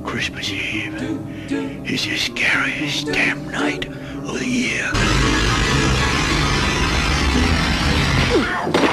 Christmas Eve is the scariest damn night of the year.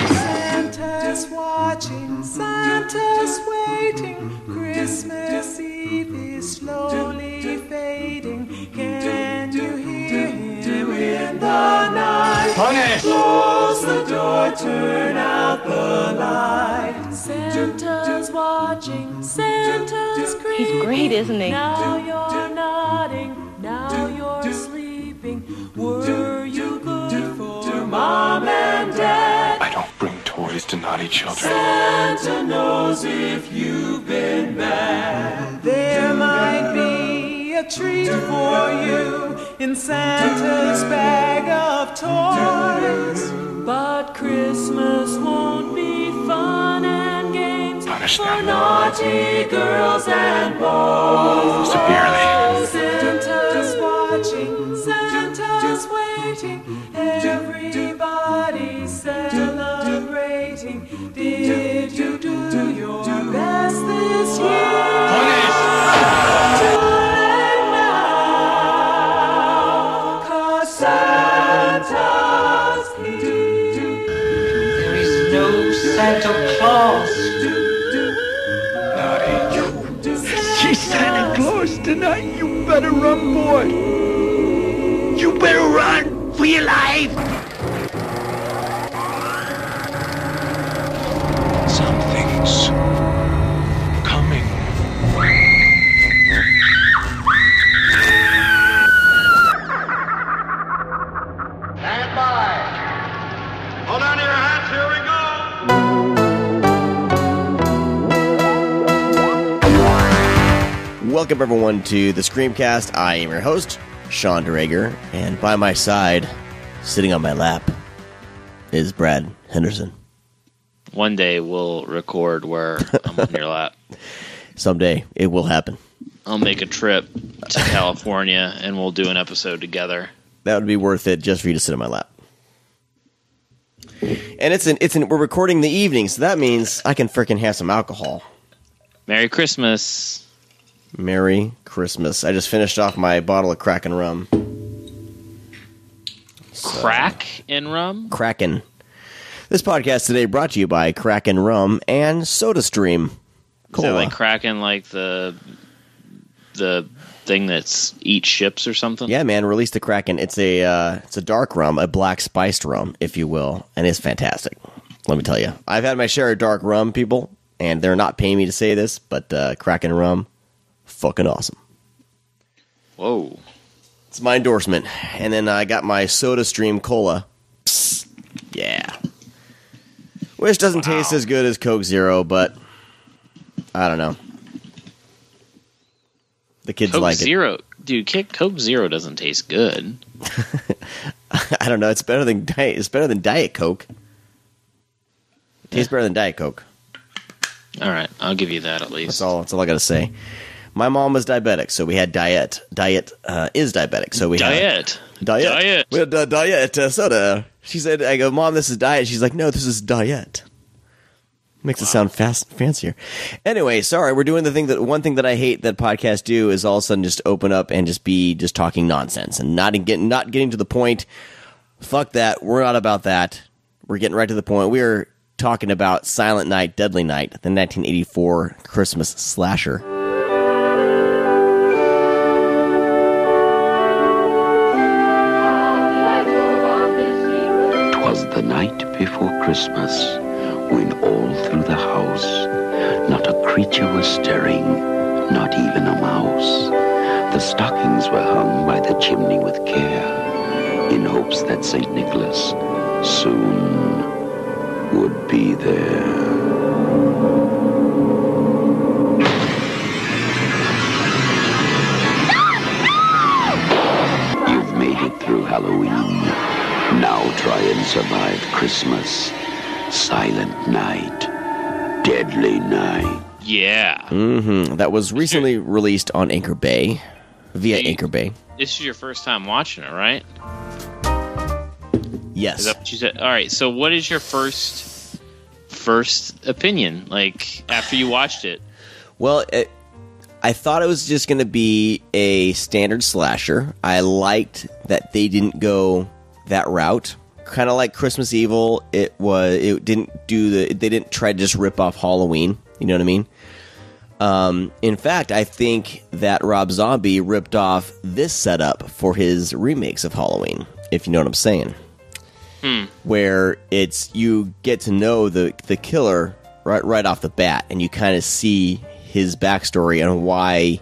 Santa's watching, Santa's waiting. Christmas Eve is slowly fading. Can you hear him in the night? Punish! Close the door, turn out the light. Santa's watching, Santa's creeping. He's great, isn't he? Now you're nodding, now you're sleeping. Were you good for Mom and Dad? I don't bring toys to naughty children. Santa knows if you've been bad. There might be a treat for you in Santa's bag of toys. But Christmas won't be fun and games Punish for them. naughty girls and boys. Severely. Santa's watching, Santa's waiting. Everybody's celebrating. Did you do your best this year? Punish! Do it now, 'cause Santa's here. There is no Santa Claus. Naughty. She's Santa Claus tonight. You better run, boy. You better run for your life. Something's coming. Stand by. Hold on to your hats, here we go. Welcome, everyone, to the ScreamCast. I am your host, Sean DeRager, and by my side, sitting on my lap, is Brad Henderson. One day we'll record where I'm on your lap. Someday, it will happen. I'll make a trip to California and we'll do an episode together. That would be worth it just for you to sit on my lap. And we're recording the evening, so that means I can frickin' have some alcohol. Merry Christmas. Merry Christmas. I just finished off my bottle of Kraken rum. Crack and rum? Kraken. This podcast today brought to you by Kraken Rum and SodaStream. Is Cola. it like Kraken, like the thing that's eats ships or something? Yeah, man, released the Kraken. It's a dark rum, a black spiced rum, if you will, and it's fantastic. Let me tell you. I've had my share of dark rum, people, and they're not paying me to say this, but Kraken rum, fucking awesome. Whoa. It's my endorsement. And then I got my SodaStream Cola. Psst. Yeah. Which doesn't taste as good as Coke Zero, but I don't know. The kids Coke like Zero. It. Dude, Coke Zero doesn't taste good. I don't know. It's better than Diet Coke. It tastes better than Diet Coke. All right, I'll give you that at least. That's all I got to say. My mom was diabetic, so we had Diet. Diet is diabetic, so we Diet. had Diet. We had Diet soda. She said, "I go, Mom, this is Diet." She's like, "No, this is Diet." Makes it sound fancier. Anyway, sorry, we're doing one thing that I hate that podcasts do is all of a sudden just open up and just talking nonsense and not getting to the point. Fuck that. We're not about that. We're getting right to the point. We are talking about Silent Night, Deadly Night, the 1984 Christmas slasher. 'Twas the night before Christmas, when all through the house not a creature was stirring, not even a mouse. The stockings were hung by the chimney with care, in hopes that St. Nicholas soon would be there. You've made it through Halloween. Now try and survive Christmas. Silent Night. Deadly Night. Yeah. Mm-hmm. That was recently released on Anchor Bay, via Anchor Bay. This is your first time watching it, right? Yes. Is that what you said? All right. So, what is your first opinion? Like after you watched it? Well, I thought it was just going to be a standard slasher. I liked that they didn't go that route. Kind of like Christmas Evil, they didn't try to just rip off Halloween. You know what I mean? In fact, I think that Rob Zombie ripped off this setup for his remakes of Halloween, if you know what I'm saying. Where you get to know the killer right off the bat, and you kind of see his backstory and why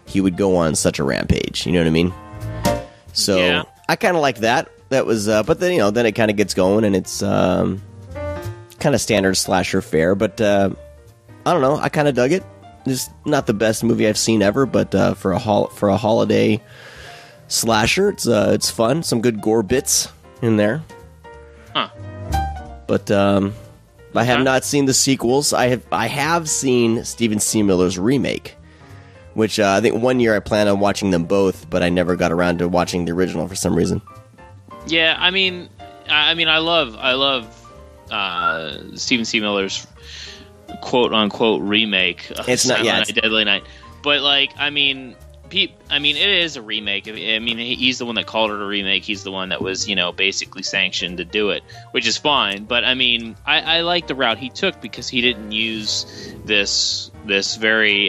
he would go on such a rampage. You know what I mean? So yeah. I kind of like that. That was, but then then it kind of gets going, and it's kind of standard slasher fare. But I don't know. I kind of dug it. It's not the best movie I've seen ever, but for a holiday slasher, it's fun. Some good gore bits in there. Huh. But I have not seen the sequels. I have seen Stephen C. Miller's remake, which I think one year I planned on watching them both, but I never got around to watching the original for some reason. Yeah, I mean, I love Stephen C. Miller's quote unquote remake of Silent Night, Deadly Night, but like, I mean, it is a remake. I mean, he's the one that called it a remake. He's the one that was, basically sanctioned to do it, which is fine. But I mean, I like the route he took because he didn't use this very,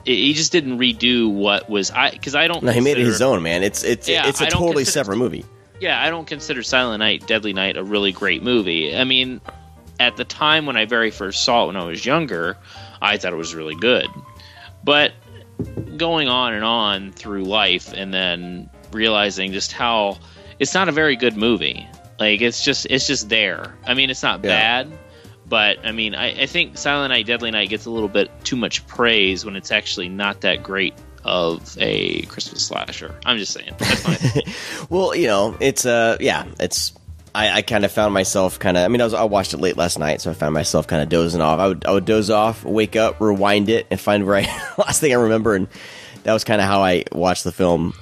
he just didn't redo what was because I don't. No, he made it his own, man. It's a totally separate movie. Yeah, I don't consider Silent Night, Deadly Night a really great movie. I mean, at the time when I very first saw it when I was younger, I thought it was really good. But going on and on through life and then realizing just how it's not a very good movie. Like, it's just there. I mean, it's not bad, but I mean, I think Silent Night, Deadly Night gets a little bit too much praise when it's actually not that great of a Christmas slasher. I'm just saying. That's fine. Well, I kind of found myself I watched it late last night, so I found myself kind of dozing off. I would doze off, wake up, rewind it, and find last thing I remember, and that was kind of how I watched the film.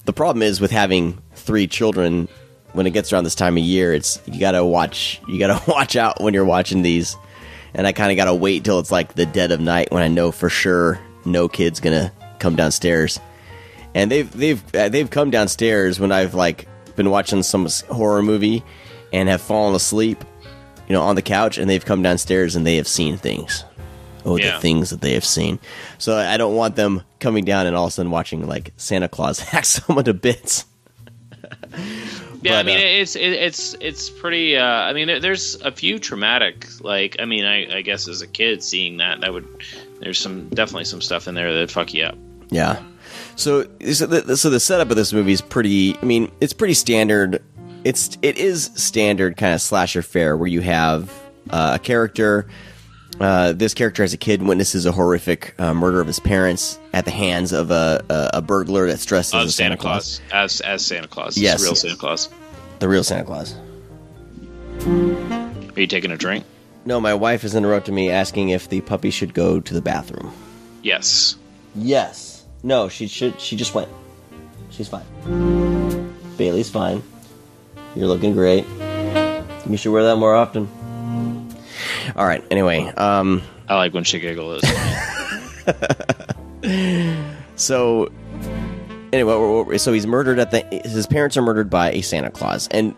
The problem is with having 3 children, when it gets around this time of year, you gotta watch out when you're watching these, and I kind of gotta wait till it's like the dead of night when I know for sure no kid's gonna come downstairs, and they've come downstairs when I've been watching some horror movie and have fallen asleep, on the couch, and they've come downstairs and they have seen things. The things that they have seen. So I don't want them coming down and all of a sudden watching Santa Claus hack someone to bits. Yeah, but, I mean, it's pretty. I mean, there's a few traumatic. I guess as a kid seeing that there's definitely some stuff in there that fuck you up. Yeah. So the setup of this movie is pretty. I mean, it's pretty standard. It is standard kind of slasher fare where you have a character. This character as a kid witnesses a horrific murder of his parents at the hands of a burglar that's dressed as Santa Claus. As Santa Claus. Yes, real Santa Claus. The real Santa Claus. Are you taking a drink? No, my wife has interrupted me asking if the puppy should go to the bathroom. Yes. Yes. No, she should. She just went. She's fine. Bailey's fine. You're looking great. You should wear that more often. All right. Anyway, I like when she giggles. So, anyway, so he's murdered his parents are murdered by a Santa Claus, and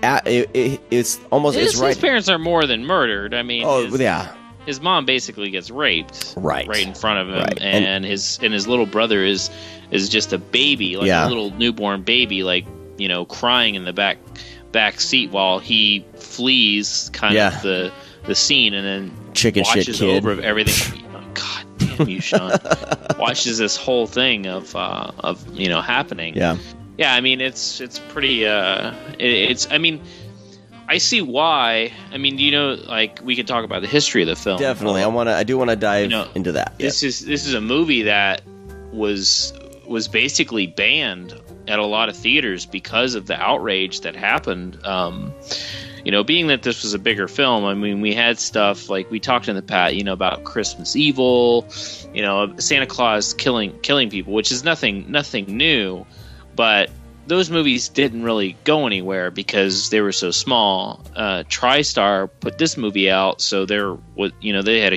it's almost his parents are more than murdered. I mean, yeah. His mom basically gets raped right in front of him, right. and his little brother is just a baby, a little newborn baby, crying in the back seat while he flees of the scene, and then chicken watches shit kid over everything. Oh, God damn you, Sean! Watches this whole thing of happening. Yeah. I mean, it's pretty. I mean, I see why. I mean, we could talk about the history of the film. Definitely, I do want to dive into that. This is a movie that was basically banned at a lot of theaters because of the outrage that happened. Being that this was a bigger film, I mean, we had stuff like we talked in the past, about Christmas Evil, Santa Claus killing people, which is nothing new, but those movies didn't really go anywhere because they were so small. TriStar put this movie out, so they had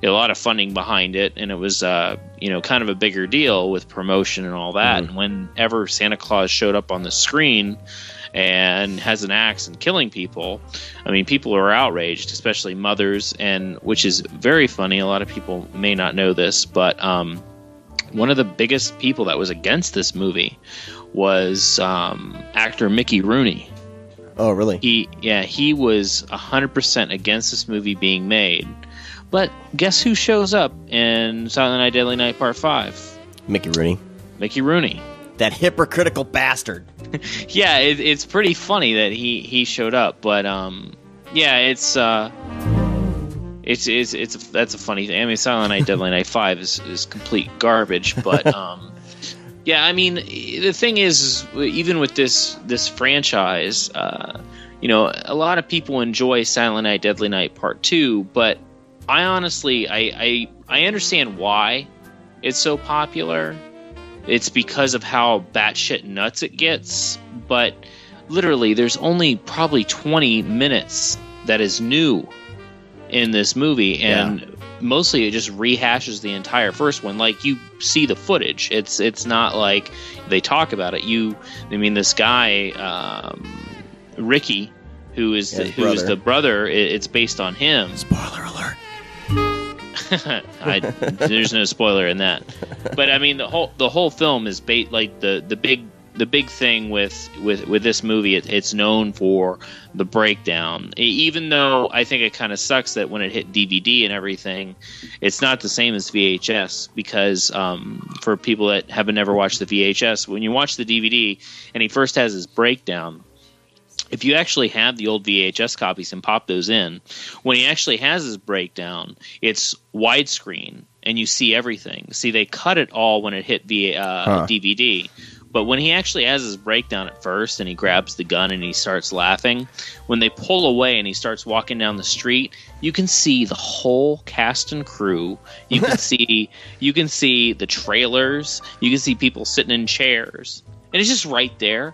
a lot of funding behind it, and it was kind of a bigger deal with promotion and all that. And whenever Santa Claus showed up on the screen and has an axe and killing people, I mean, people are outraged, especially mothers, and which is very funny. A lot of people may not know this, but one of the biggest people that was against this movie was actor Mickey Rooney. Oh, really? He was 100% against this movie being made. But guess who shows up in Silent Night, Deadly Night Part 5? Mickey Rooney. Mickey Rooney. That hypocritical bastard. Yeah, it's pretty funny that he showed up, but that's a funny thing. I mean, Silent Night, Deadly Night 5 is complete garbage, but yeah, I mean, the thing is, even with this franchise, a lot of people enjoy Silent Night, Deadly Night Part 2, but I honestly, I understand why it's so popular. It's because of how batshit nuts it gets, but literally there's only probably 20 minutes that is new in this movie, and mostly it just rehashes the entire first one. Like, you see the footage. It's not like they talk about it. This guy, Ricky, who is the brother, it's based on him. Spoiler alert. There's no spoiler in that, but I mean the whole film is the big thing with this movie. It's known for the breakdown, even though I think it kind of sucks that when it hit DVD and everything, it's not the same as VHS, because for people that haven't never watched the VHS, when you watch the DVD and he first has his breakdown, if you actually have the old VHS copies and pop those in, when he actually has his breakdown, it's widescreen and you see everything. See, they cut it all when it hit DVD. But when he actually has his breakdown at first and he grabs the gun and he starts laughing, when they pull away and he starts walking down the street, you can see the whole cast and crew. You can see the trailers. You can see people sitting in chairs. And it's just right there.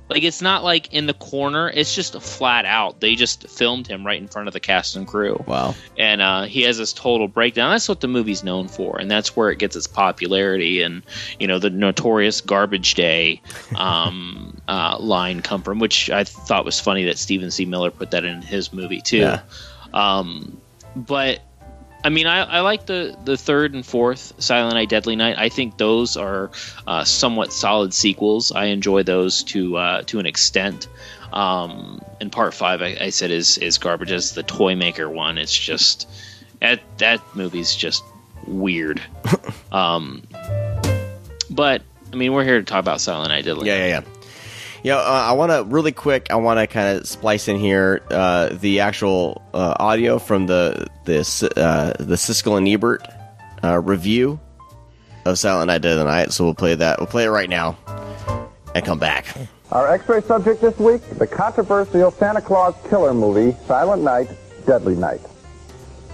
Like, it's not like in the corner. It's just flat out. They just filmed him right in front of the cast and crew. Wow. And he has this total breakdown. That's what the movie's known for, and that's where it gets its popularity. And, the notorious Garbage Day line come from, which I thought was funny that Stephen C. Miller put that in his movie, too. Yeah. But I mean, I like the third and fourth Silent Night, Deadly Night. I think those are somewhat solid sequels. I enjoy those to an extent. And Part 5, I said, is garbage. As the Toy Maker one, it's just that movie's just weird. But I mean, we're here to talk about Silent Night, Deadly Night. Yeah. I want to really quick. I want to kind of splice in here the actual audio from the Siskel and Ebert review of Silent Night, Deadly Night. So we'll play that. We'll play it right now and come back. Our X-ray subject this week: the controversial Santa Claus killer movie, Silent Night, Deadly Night.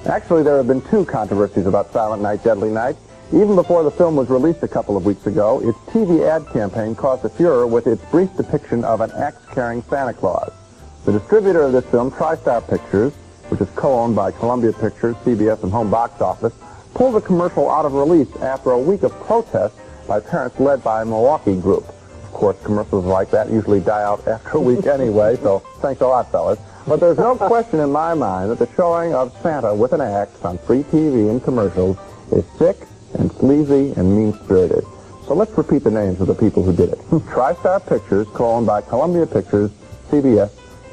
Actually, there have been two controversies about Silent Night, Deadly Night. Even before the film was released a couple of weeks ago, its TV ad campaign caused a furor with its brief depiction of an axe-carrying Santa Claus. The distributor of this film, TriStar Pictures, which is co-owned by Columbia Pictures, CBS, and Home Box Office, pulled the commercial out of release after a week of protest by parents led by a Milwaukee group. Of course, commercials like that usually die out after a week anyway, so thanks a lot, fellas. But there's no question in my mind that the showing of Santa with an axe on free TV and commercials is sick and sleazy and mean-spirited. So let's repeat the names of the people who did it. TriStar Pictures, co-owned by Columbia Pictures, CBS,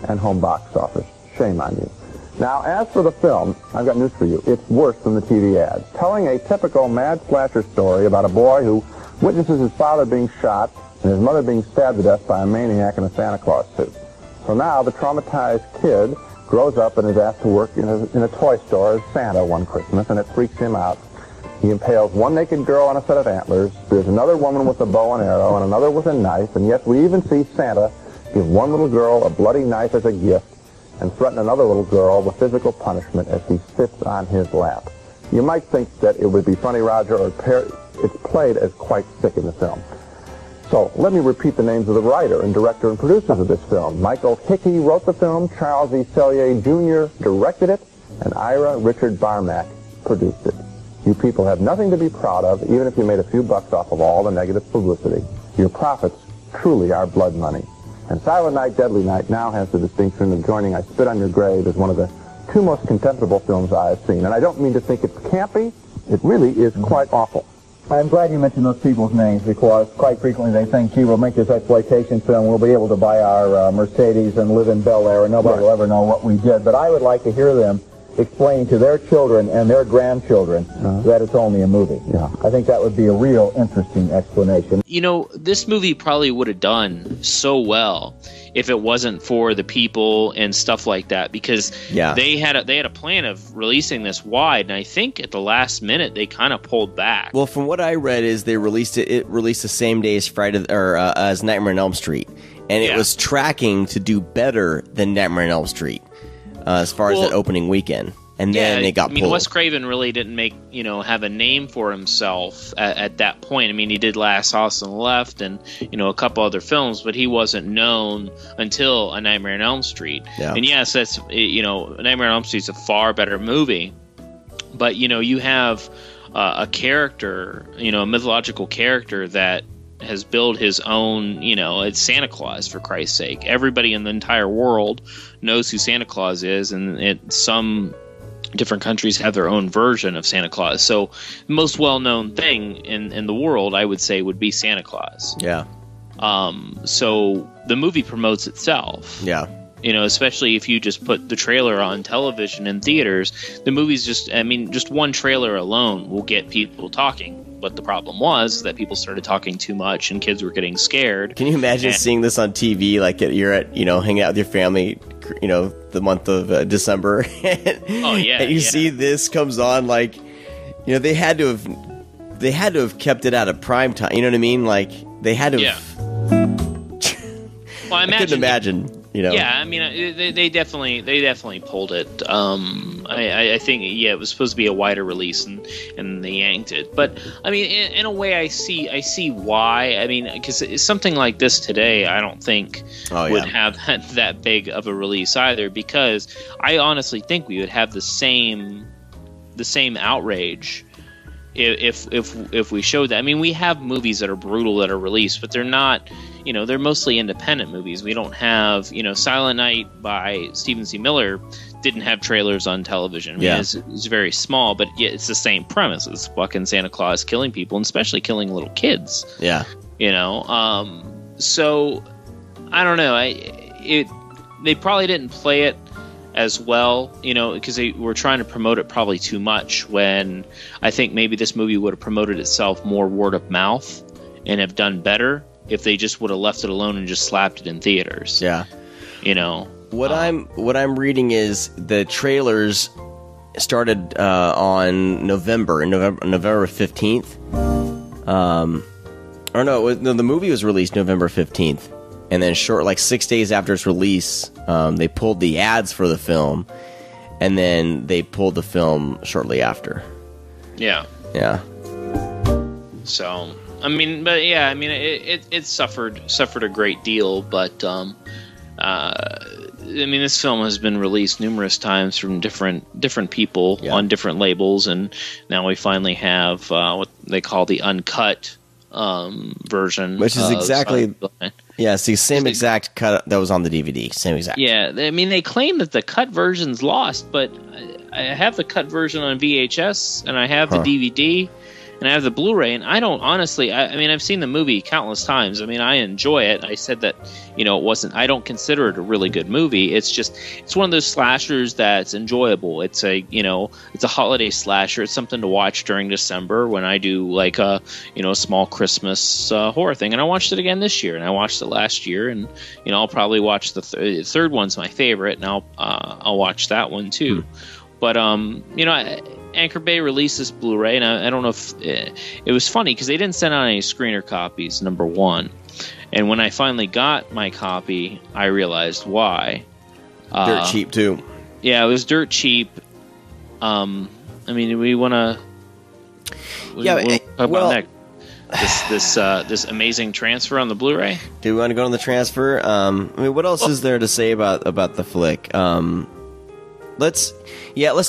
and Home Box Office. Shame on you. Now, as for the film, I've got news for you. It's worse than the TV ads. Telling a typical mad slasher story about a boy who witnesses his father being shot and his mother being stabbed to death by a maniac in a Santa Claus suit. So now the traumatized kid grows up and is asked to work in a toy store as Santa one Christmas, and it freaks him out. He impales one naked girl on a set of antlers, spears another woman with a bow and arrow, and another with a knife, and yet we even see Santa give one little girl a bloody knife as a gift and threaten another little girl with physical punishment as he sits on his lap. You might think that it would be funny, Roger, or it's played as quite sick in the film. So let me repeat the names of the writer and director and producers of this film. Michael Hickey wrote the film, Charles E. Sellier Jr. directed it, and Ira Richard Barmack produced it. You people have nothing to be proud of, even if you made a few bucks off of all the negative publicity. Your profits truly are blood money. And Silent Night, Deadly Night now has the distinction of joining I Spit on Your Grave as one of the two most contemptible films I have seen. And I don't mean to think it's campy. It really is quite awful. I'm glad you mentioned those people's names because quite frequently they think, gee, we'll make this exploitation film, we'll be able to buy our Mercedes and live in Bel Air and nobody will ever know what we did. But I would like to hear them explain to their children and their grandchildren that it's only a movie. Yeah. I think that would be a real interesting explanation. You know, this movie probably would have done so well if it wasn't for the people and stuff like that, because they had a plan of releasing this wide, and I think at the last minute they kind of pulled back. Well, from what I read, is they released it released the same day as Friday or as Nightmare on Elm Street, and it was tracking to do better than Nightmare on Elm Street as far as that opening weekend. And then it got pulled. Wes Craven really didn't have a name for himself at that point. I mean, he did Last House on the Left and, a couple other films, but he wasn't known until A Nightmare on Elm Street. Yeah. And yes, that's, Nightmare on Elm Street's a far better movie. But, you have a character, a mythological character that has built his own, it's Santa Claus, for Christ's sake. Everybody in the entire world knows who Santa Claus is, and some different countries have their own version of Santa Claus. So the most well-known thing in the world, I would say, would be Santa Claus. Yeah. So the movie promotes itself. Yeah. Especially if you just put the trailer on television in theaters, the movie's just one trailer alone will get people talking. But the problem was that people started talking too much and kids were getting scared. Can you imagine seeing this on TV, like you're at, hanging out with your family, the month of December? And you see this comes on, like, they had to have kept it out of prime time. You know what I mean? Like, they had to have. Well, I couldn't imagine. Yeah, I mean, they definitely pulled it. I think it was supposed to be a wider release, and they yanked it. But I mean, in a way, I see why. I mean, because something like this today, I don't think would have that big of a release either. Because I honestly think we would have the same outrage if we showed that. I mean, we have movies that are brutal that are released, but they're not. They're mostly independent movies. We don't have, Silent Night by Stephen C. Miller didn't have trailers on television. I mean, it's very small, but it's the same premise. It's fucking Santa Claus killing people, and especially killing little kids. Yeah. So I don't know. They probably didn't play it as well, because they were trying to promote it probably too much, when I think maybe this movie would have promoted itself more word of mouth and have done better if they just would have left it alone and just slapped it in theaters. Yeah. What I'm reading is the trailers started on November 15th. The movie was released November 15th. And then 6 days after its release, they pulled the ads for the film, and then they pulled the film shortly after. Yeah. Yeah. So, it suffered a great deal, but this film has been released numerous times from different people on different labels, and now we finally have what they call the uncut version, which is exactly it's the same exact cut that was on the DVD. Same exact. Yeah, they claim that the cut version's lost, but I have the cut version on VHS, and I have the DVD, and I have the Blu-ray, and I don't honestly. I've seen the movie countless times. I enjoy it. I said that it wasn't. I don't consider it a really good movie. It's one of those slashers that's enjoyable. It's a holiday slasher. It's something to watch during December when I do like a small Christmas horror thing. And I watched it again this year, and I watched it last year, and I'll probably watch the third one's my favorite, and I'll watch that one too. But Anchor Bay released this Blu-ray, and I don't know if it was funny because they didn't send out any screener copies, number one. And when I finally got my copy, I realized why. Dirt cheap too. Yeah, it was dirt cheap. We want to. Talk about next. this amazing transfer on the Blu-ray? Do we want to go on the transfer? I mean, what else is there to say about the flick? Let's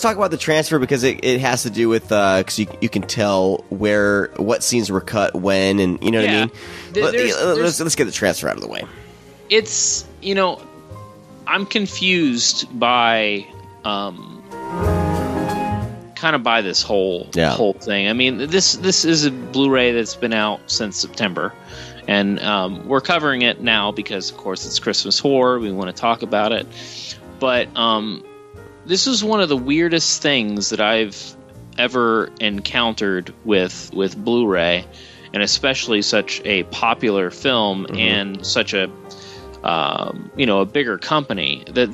talk about the transfer because it has to do with because you can tell what scenes were cut when, and you know what I mean. Let's get the transfer out of the way. It's I'm confused by kind of by this whole thing. I mean, this is a Blu-ray that's been out since September, and we're covering it now because, of course, it's Christmas horror. We want to talk about it, but this is one of the weirdest things that I've ever encountered with Blu-ray, and especially such a popular film and such a a bigger company. That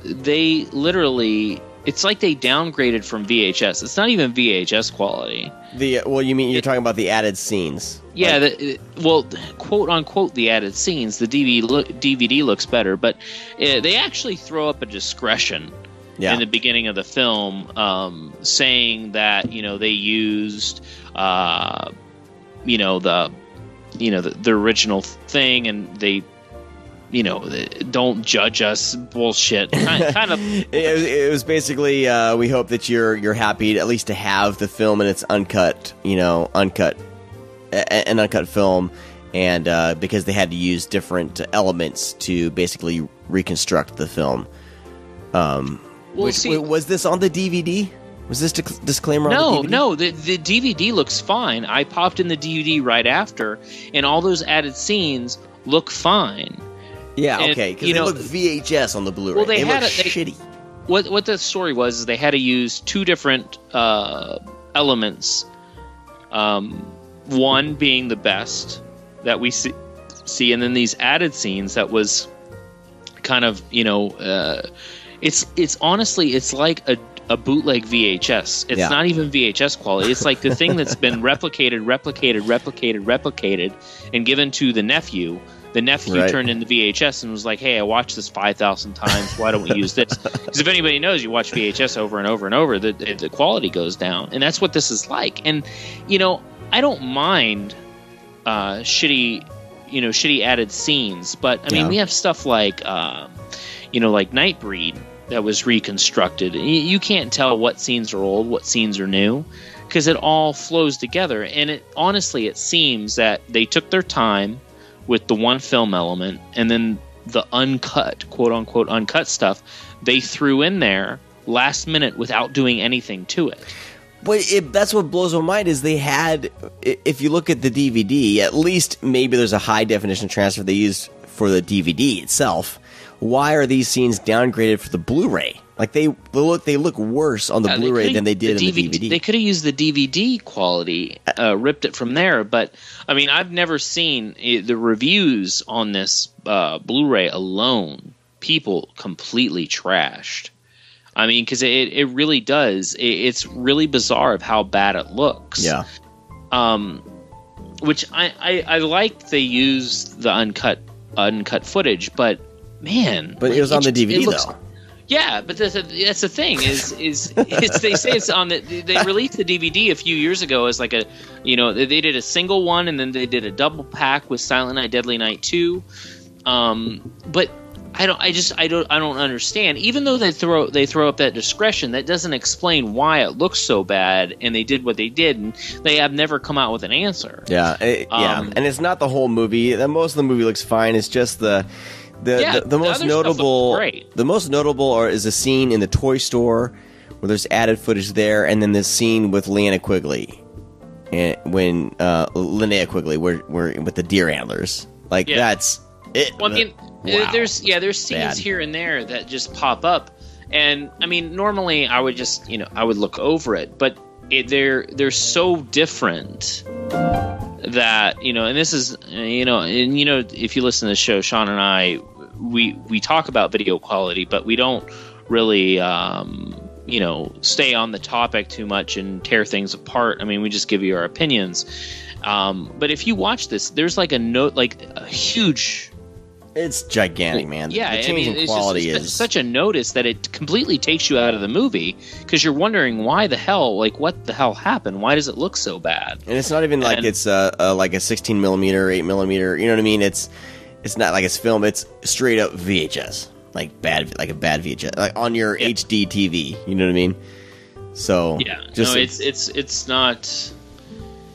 they literally. It's like they downgraded from VHS. It's not even VHS quality. You're talking about the added scenes? Yeah, quote unquote, the added scenes. The DVD looks better, but they actually throw up a discretion in the beginning of the film, saying that they used the original thing, and they. Don't judge us bullshit. Kind of. It was basically we hope that you're happy at least to have the film in its uncut film, and because they had to use different elements to basically reconstruct the film. Was this on the DVD? Was this disclaimer on the DVD? No, the DVD looks fine. I popped in the DVD right after, and all those added scenes look fine. Yeah, okay, because they look VHS on the Blu-ray. Well, they look shitty. What the story was is they had to use two different elements. One being the best that we see, and then these added scenes that was kind of it's honestly it's like a bootleg VHS. It's not even VHS quality. It's like the thing that's been replicated, and given to the nephew. The nephew turned in the VHS and was like, hey, I watched this 5,000 times. Why don't we use this? Because if anybody knows, you watch VHS over and over and over, the quality goes down. And that's what this is like. And, I don't mind shitty added scenes. But, I mean, we have stuff like, like Nightbreed that was reconstructed. You can't tell what scenes are old, what scenes are new, because it all flows together. And honestly, it seems that they took their time with the one film element, and then the uncut, quote-unquote uncut stuff, they threw in there last minute without doing anything to it. But that's what blows my mind is they had, if you look at the DVD, at least maybe there's a high-definition transfer they used for the DVD itself. Why are these scenes downgraded for the Blu-ray? Like they look worse on the Blu-ray than they did in the DVD. They could have used the DVD quality, ripped it from there. But I mean, I've never seen the reviews on this Blu-ray alone. People completely trashed. I mean, because it really does. It's really bizarre of how bad it looks. Yeah. Which I like they used the uncut footage, but man, but it was on the DVD though. Yeah, but that's the thing is they say it's on the. They released the DVD a few years ago as like a, they did a single one and then they did a double pack with Silent Night, Deadly Night 2. But I don't understand. Even though they throw up that discretion, that doesn't explain why it looks so bad, and they did what they did, and they have never come out with an answer. Yeah, and it's not the whole movie. Most of the movie looks fine. It's just the most notable. The most notable is a scene in the toy store where there's added footage there, and then this scene with Linnea Quigley, when Linnea Quigley, where with the deer antlers. That's it. Well, I mean, there's scenes here and there that just pop up, and I mean, normally I would just I would look over it, but they're so different that and this is if you listen to the show, Sean and I we talk about video quality, but we don't really stay on the topic too much and tear things apart. I mean, we just give you our opinions. But if you watch this, there's like a huge It's gigantic, man. Yeah, the change in it's quality just is such a notice that it completely takes you out of the movie because you're wondering why the hell, like, what the hell happened? Why does it look so bad? and it's not even like it's like a 16 millimeter, 8 millimeter. You know what I mean? It's not like it's film. It's straight up VHS, like a bad VHS, like on your HD TV. You know what I mean? So Yeah, no,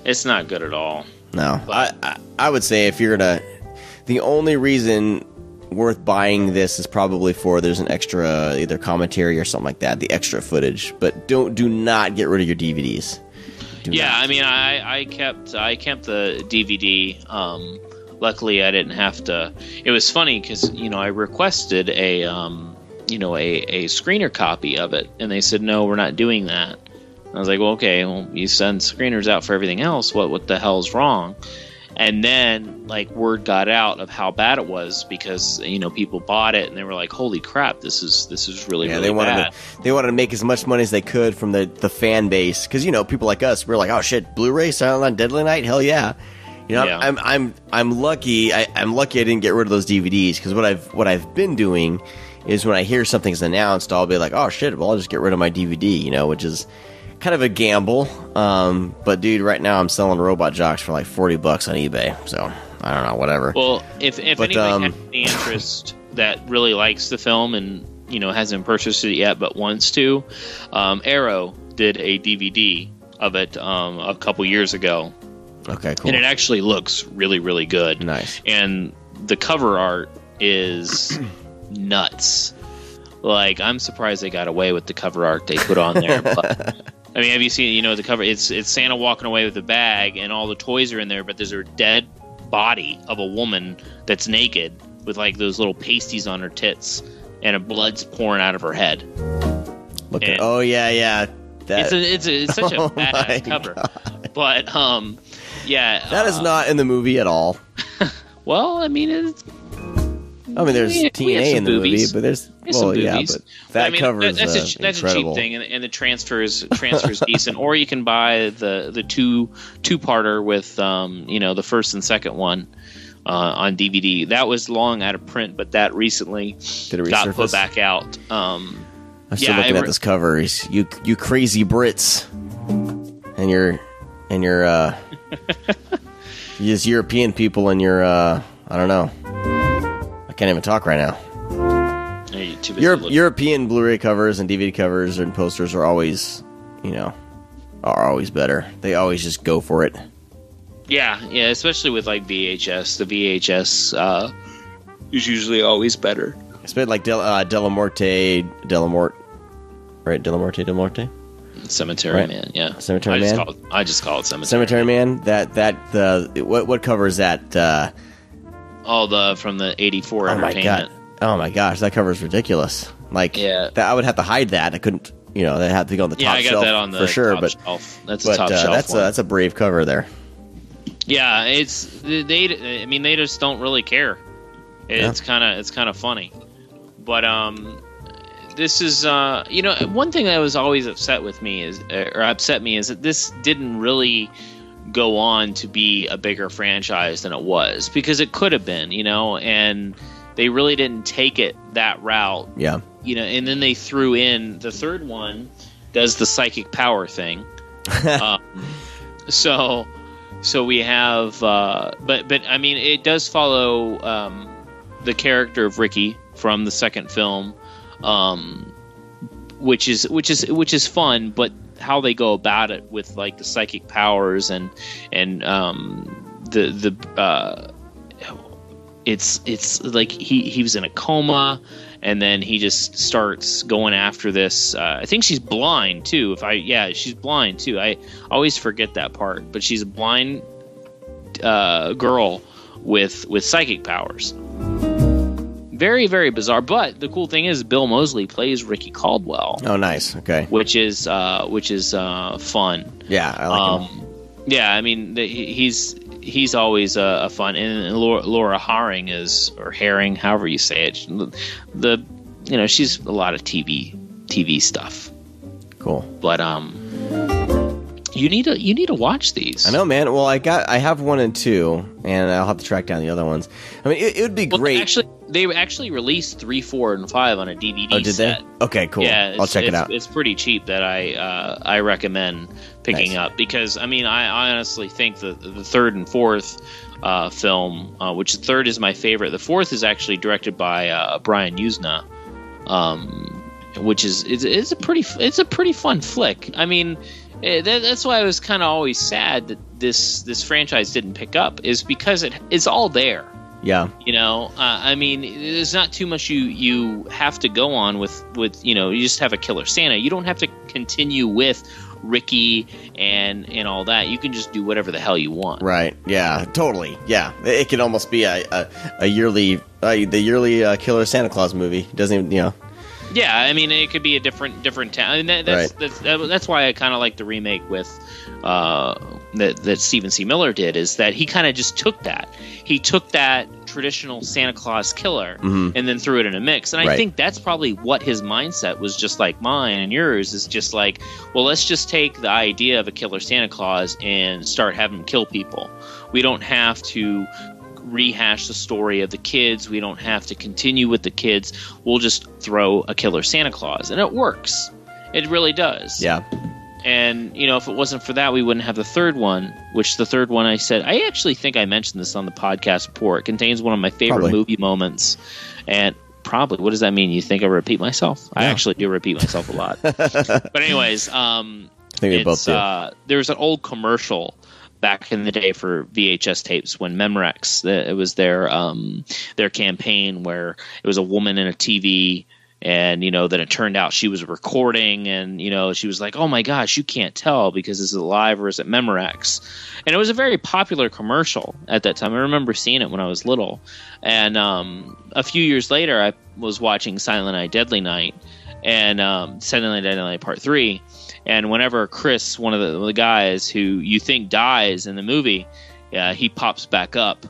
it's not good at all. No, I would say if you're gonna, the only reason worth buying this is probably for there's an extra either commentary or something like that, the extra footage. But do not get rid of your DVDs. I mean, I kept the DVD. Luckily, I didn't have to. It was funny because I requested a screener copy of it, and they said no, we're not doing that. I was like, well, okay, well, you send screeners out for everything else. What the hell's wrong? And then, like, word got out of how bad it was because people bought it and they were like, "Holy crap, this is really really bad." They wanted to make as much money as they could from the fan base because people like us, we're like, "Oh shit, Blu-ray, Silent Night, Deadly Night, hell yeah!" I'm lucky. I'm lucky I didn't get rid of those DVDs because what I've been doing is when I hear something's announced, I'll be like, "Oh shit, well I'll just get rid of my DVD," which is kind of a gamble, but dude, right now I'm selling Robot Jocks for like $40 on eBay. So I don't know, whatever. Well, if anybody has any interest that really likes the film and hasn't purchased it yet but wants to, Arrow did a DVD of it a couple years ago. Okay, cool. And it actually looks really really good. Nice. And the cover art is nuts. Like, I'm surprised they got away with the cover art they put on there. But I mean, have you seen, the cover? It's Santa walking away with a bag, and all the toys are in there, but there's a dead body of a woman that's naked with, like, those little pasties on her tits, and a blood's pouring out of her head. Oh, yeah. It's such a badass cover. God. But, that is not in the movie at all. Well, I mean, there's TNA in the movie, but there's some boobies. But that cover is that's a cheap thing, and the transfer's decent. Or you can buy the two-parter with the first and second one on DVD. That was long out of print, but that recently got put back out. I'm still looking at this cover. You crazy Brits, and your just European people, and your I don't know. I can't even talk right now. European Blu-ray covers and DVD covers and posters are always better. They always just go for it. Yeah, especially with like VHS. The VHS is usually always better. It's been like Delamorte, right? Cemetery right? Man, yeah. Cemetery Man. I just call it Cemetery. Cemetery Man. What cover is that? From the '84 Entertainment. God. Oh my gosh, that cover is ridiculous. Like, I would have to hide that. I couldn't, they had to go on the top shelf. Yeah, I got that on the for sure, top but shelf. That's a top shelf. That's a brave cover there. Yeah, they just don't really care. It's kind of funny, but this is one thing that was always upset me is that this didn't really go on to be a bigger franchise than it was, because it could have been, and they really didn't take it that route. Yeah. And then they threw in the third one does the psychic power thing. So we have, but I mean, it does follow the character of Ricky from the second film, which is fun, but how they go about it with like the psychic powers and it's like he was in a coma, and then he just starts going after this. I think she's blind too. She's blind too. I always forget that part, but she's a blind girl with psychic powers. Very, very bizarre. But the cool thing is, Bill Moseley plays Ricky Caldwell. Oh, nice. Okay. Which is fun. Yeah, I like him. Yeah, I mean, he's always a fun. And Laura Herring or Herring, however you say it. She's a lot of TV stuff. Cool. But You need to watch these. I know, man. Well, I have 1 and 2, and I'll have to track down the other ones. I mean, it would be great. They actually released 3, 4, and 5 on a DVD Oh, did set. they? Okay, cool. Yeah, I'll check it out. It's pretty cheap that I recommend picking up because I mean I honestly think the third and fourth film, which the third is my favorite. The fourth is actually directed by Brian Usna, which is a pretty fun flick. I mean. That's why I was kind of always sad that this franchise didn't pick up, is because it's all there. Yeah. You know, I mean, there's not too much you have to go on with you know, you just have a Killer Santa. You don't have to continue with Ricky and all that. You can just do whatever the hell you want. Right. Yeah. Totally. Yeah. It could almost be a yearly the yearly Killer Santa Claus movie. It doesn't even, you know. Yeah, I mean, it could be a different town. I mean, that's why I kind of like the remake with that Stephen C. Miller did, is that he kind of just took that. He took that traditional Santa Claus killer and then threw it in a mix. And I think that's probably what his mindset was, just like mine and yours, is just like, well, let's just take the idea of a killer Santa Claus and start having him kill people. We don't have to rehash the story of the kids. We don't have to continue with the kids. We'll just throw a killer Santa Claus, and it works. It really does. Yeah. And you know, if it wasn't for that, we wouldn't have the third one. Which the third one, I actually think I mentioned this on the podcast before. It contains one of my favorite movie moments. And probably, what does that mean? You think I repeat myself? Yeah. I actually do repeat myself a lot. But anyways, I think we both do. There's an old commercial back in the day for VHS tapes when Memorex, it was their campaign where it was a woman in a TV, and you know, then it turned out she was recording, and you know, she was like, oh my gosh, you can't tell because is it live or is it Memorex? And it was a very popular commercial at that time. I remember seeing it when I was little. And a few years later, I was watching Silent Night Deadly Night, and Silent Night Deadly Night Part 3. And whenever Chris, one of the guys who you think dies in the movie, he pops back up,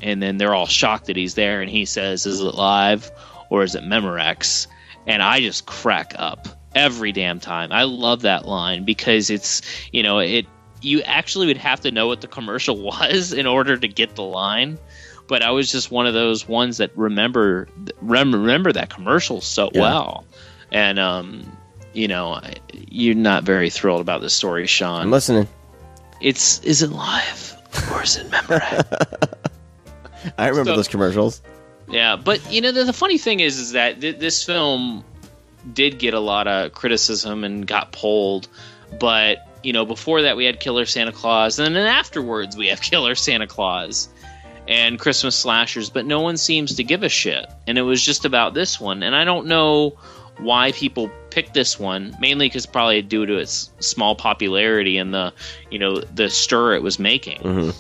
and then they're all shocked that he's there, and he says, is it live or is it Memorex? And I just crack up every damn time. I love that line because it's, you know, you actually would have to know what the commercial was in order to get the line. But I was just one of those ones that remember that commercial so well. And, you know, you're not very thrilled about this story, Sean. I'm listening. Is it live or is it Memorex? I remember those commercials. Yeah, but you know, the funny thing is that this film did get a lot of criticism and got pulled. But you know, before that we had Killer Santa Claus, and then afterwards we have Killer Santa Claus and Christmas slashers. But no one seems to give a shit, and it was just about this one. And I don't know why people picked this one, mainly because probably due to its small popularity and the stir it was making. Mm-hmm.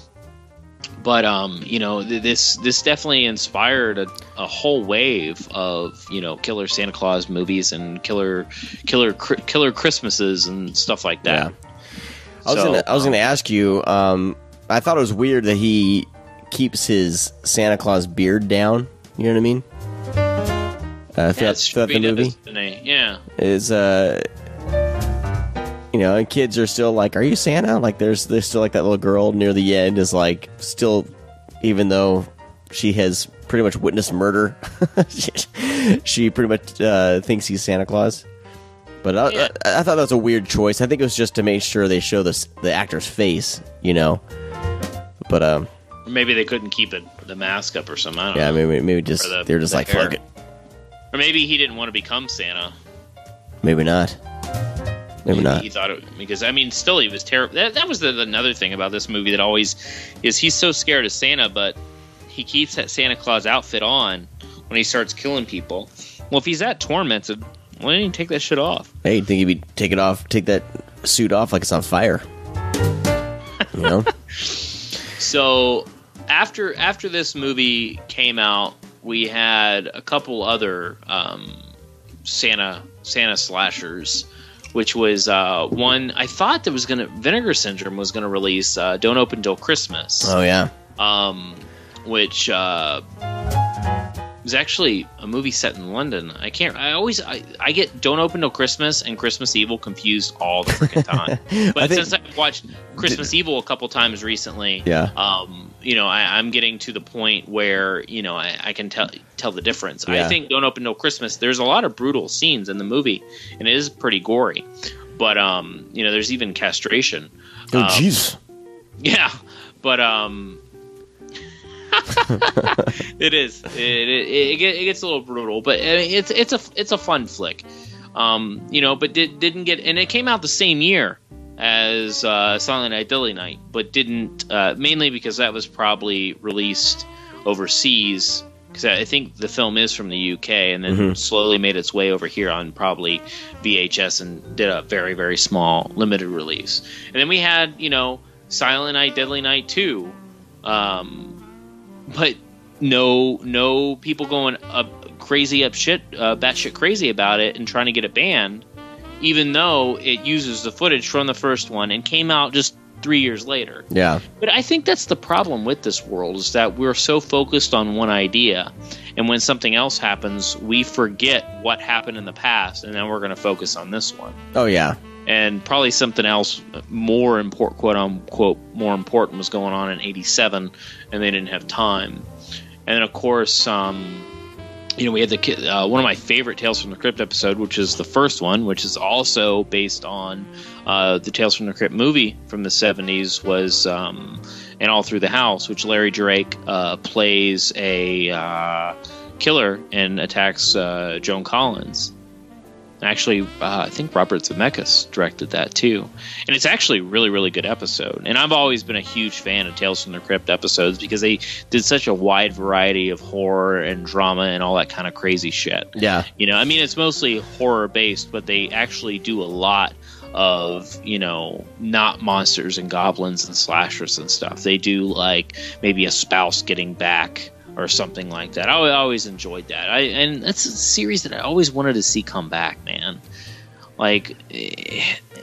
But you know, this definitely inspired a whole wave of, you know, Killer Santa Claus movies and killer Christmases and stuff like that. Yeah. I was gonna ask you. I thought it was weird that he keeps his Santa Claus beard down. You know what I mean? Throughout the movie, is you know, and kids are still like, "Are you Santa?" Like, there's still like that little girl near the end is like, still, even though she has pretty much witnessed murder, she pretty much thinks he's Santa Claus. But I thought that was a weird choice. I think it was just to make sure they show the actor's face, you know. But maybe they couldn't keep the mask up or something. I don't know. Maybe just they're just like, fuck it. Or maybe he didn't want to become Santa. Maybe not. Maybe not. He thought it, because I mean, still he was terrible. That was another thing about this movie that always is, he's so scared of Santa, but he keeps that Santa Claus outfit on when he starts killing people. Well, if he's that tormented, why didn't he take that shit off? Hey, you think he'd take that suit off like it's on fire? You know. So after this movie came out, we had a couple other Santa slashers, which was one I thought Vinegar Syndrome was gonna release Don't Open Till Christmas. Oh yeah. Which was actually a movie set in London. I get Don't Open Till Christmas and Christmas Evil confused all the freaking time. But since I've watched Christmas Evil a couple times recently, I'm getting to the point where I can tell the difference. I think Don't Open Till Christmas, there's a lot of brutal scenes in the movie, and it is pretty gory. But there's even castration. Oh, jeez. Yeah, but it is. It gets a little brutal, but it's a fun flick. But didn't get, and it came out the same year as Silent Night, Deadly Night, but didn't mainly because that was probably released overseas. Because I think the film is from the UK, and then slowly made its way over here on probably VHS and did a very, very small limited release. And then we had Silent Night, Deadly Night 2. But no people going batshit crazy about it and trying to get it banned, even though it uses the footage from the first one and came out just 3 years later. Yeah. But I think that's the problem with this world, is that we're so focused on one idea, and when something else happens, we forget what happened in the past, and then we're going to focus on this one. Oh, yeah. And probably something else more important, quote unquote, more important was going on in '87, and they didn't have time. And then, of course, we had one of my favorite Tales from the Crypt episode, which is the first one, which is also based on the Tales from the Crypt movie from the 70s, was And All Through the House, which Larry Drake plays a killer and attacks Joan Collins. Actually, I think Robert Zemeckis directed that too. And it's actually a really, really good episode. And I've always been a huge fan of Tales from the Crypt episodes because they did such a wide variety of horror and drama and all that kind of crazy shit. Yeah. It's mostly horror based, but they actually do a lot of, not monsters and goblins and slashers and stuff. They do like maybe a spouse getting back or something like that. I always enjoyed that. And that's a series that I always wanted to see come back, man. Like,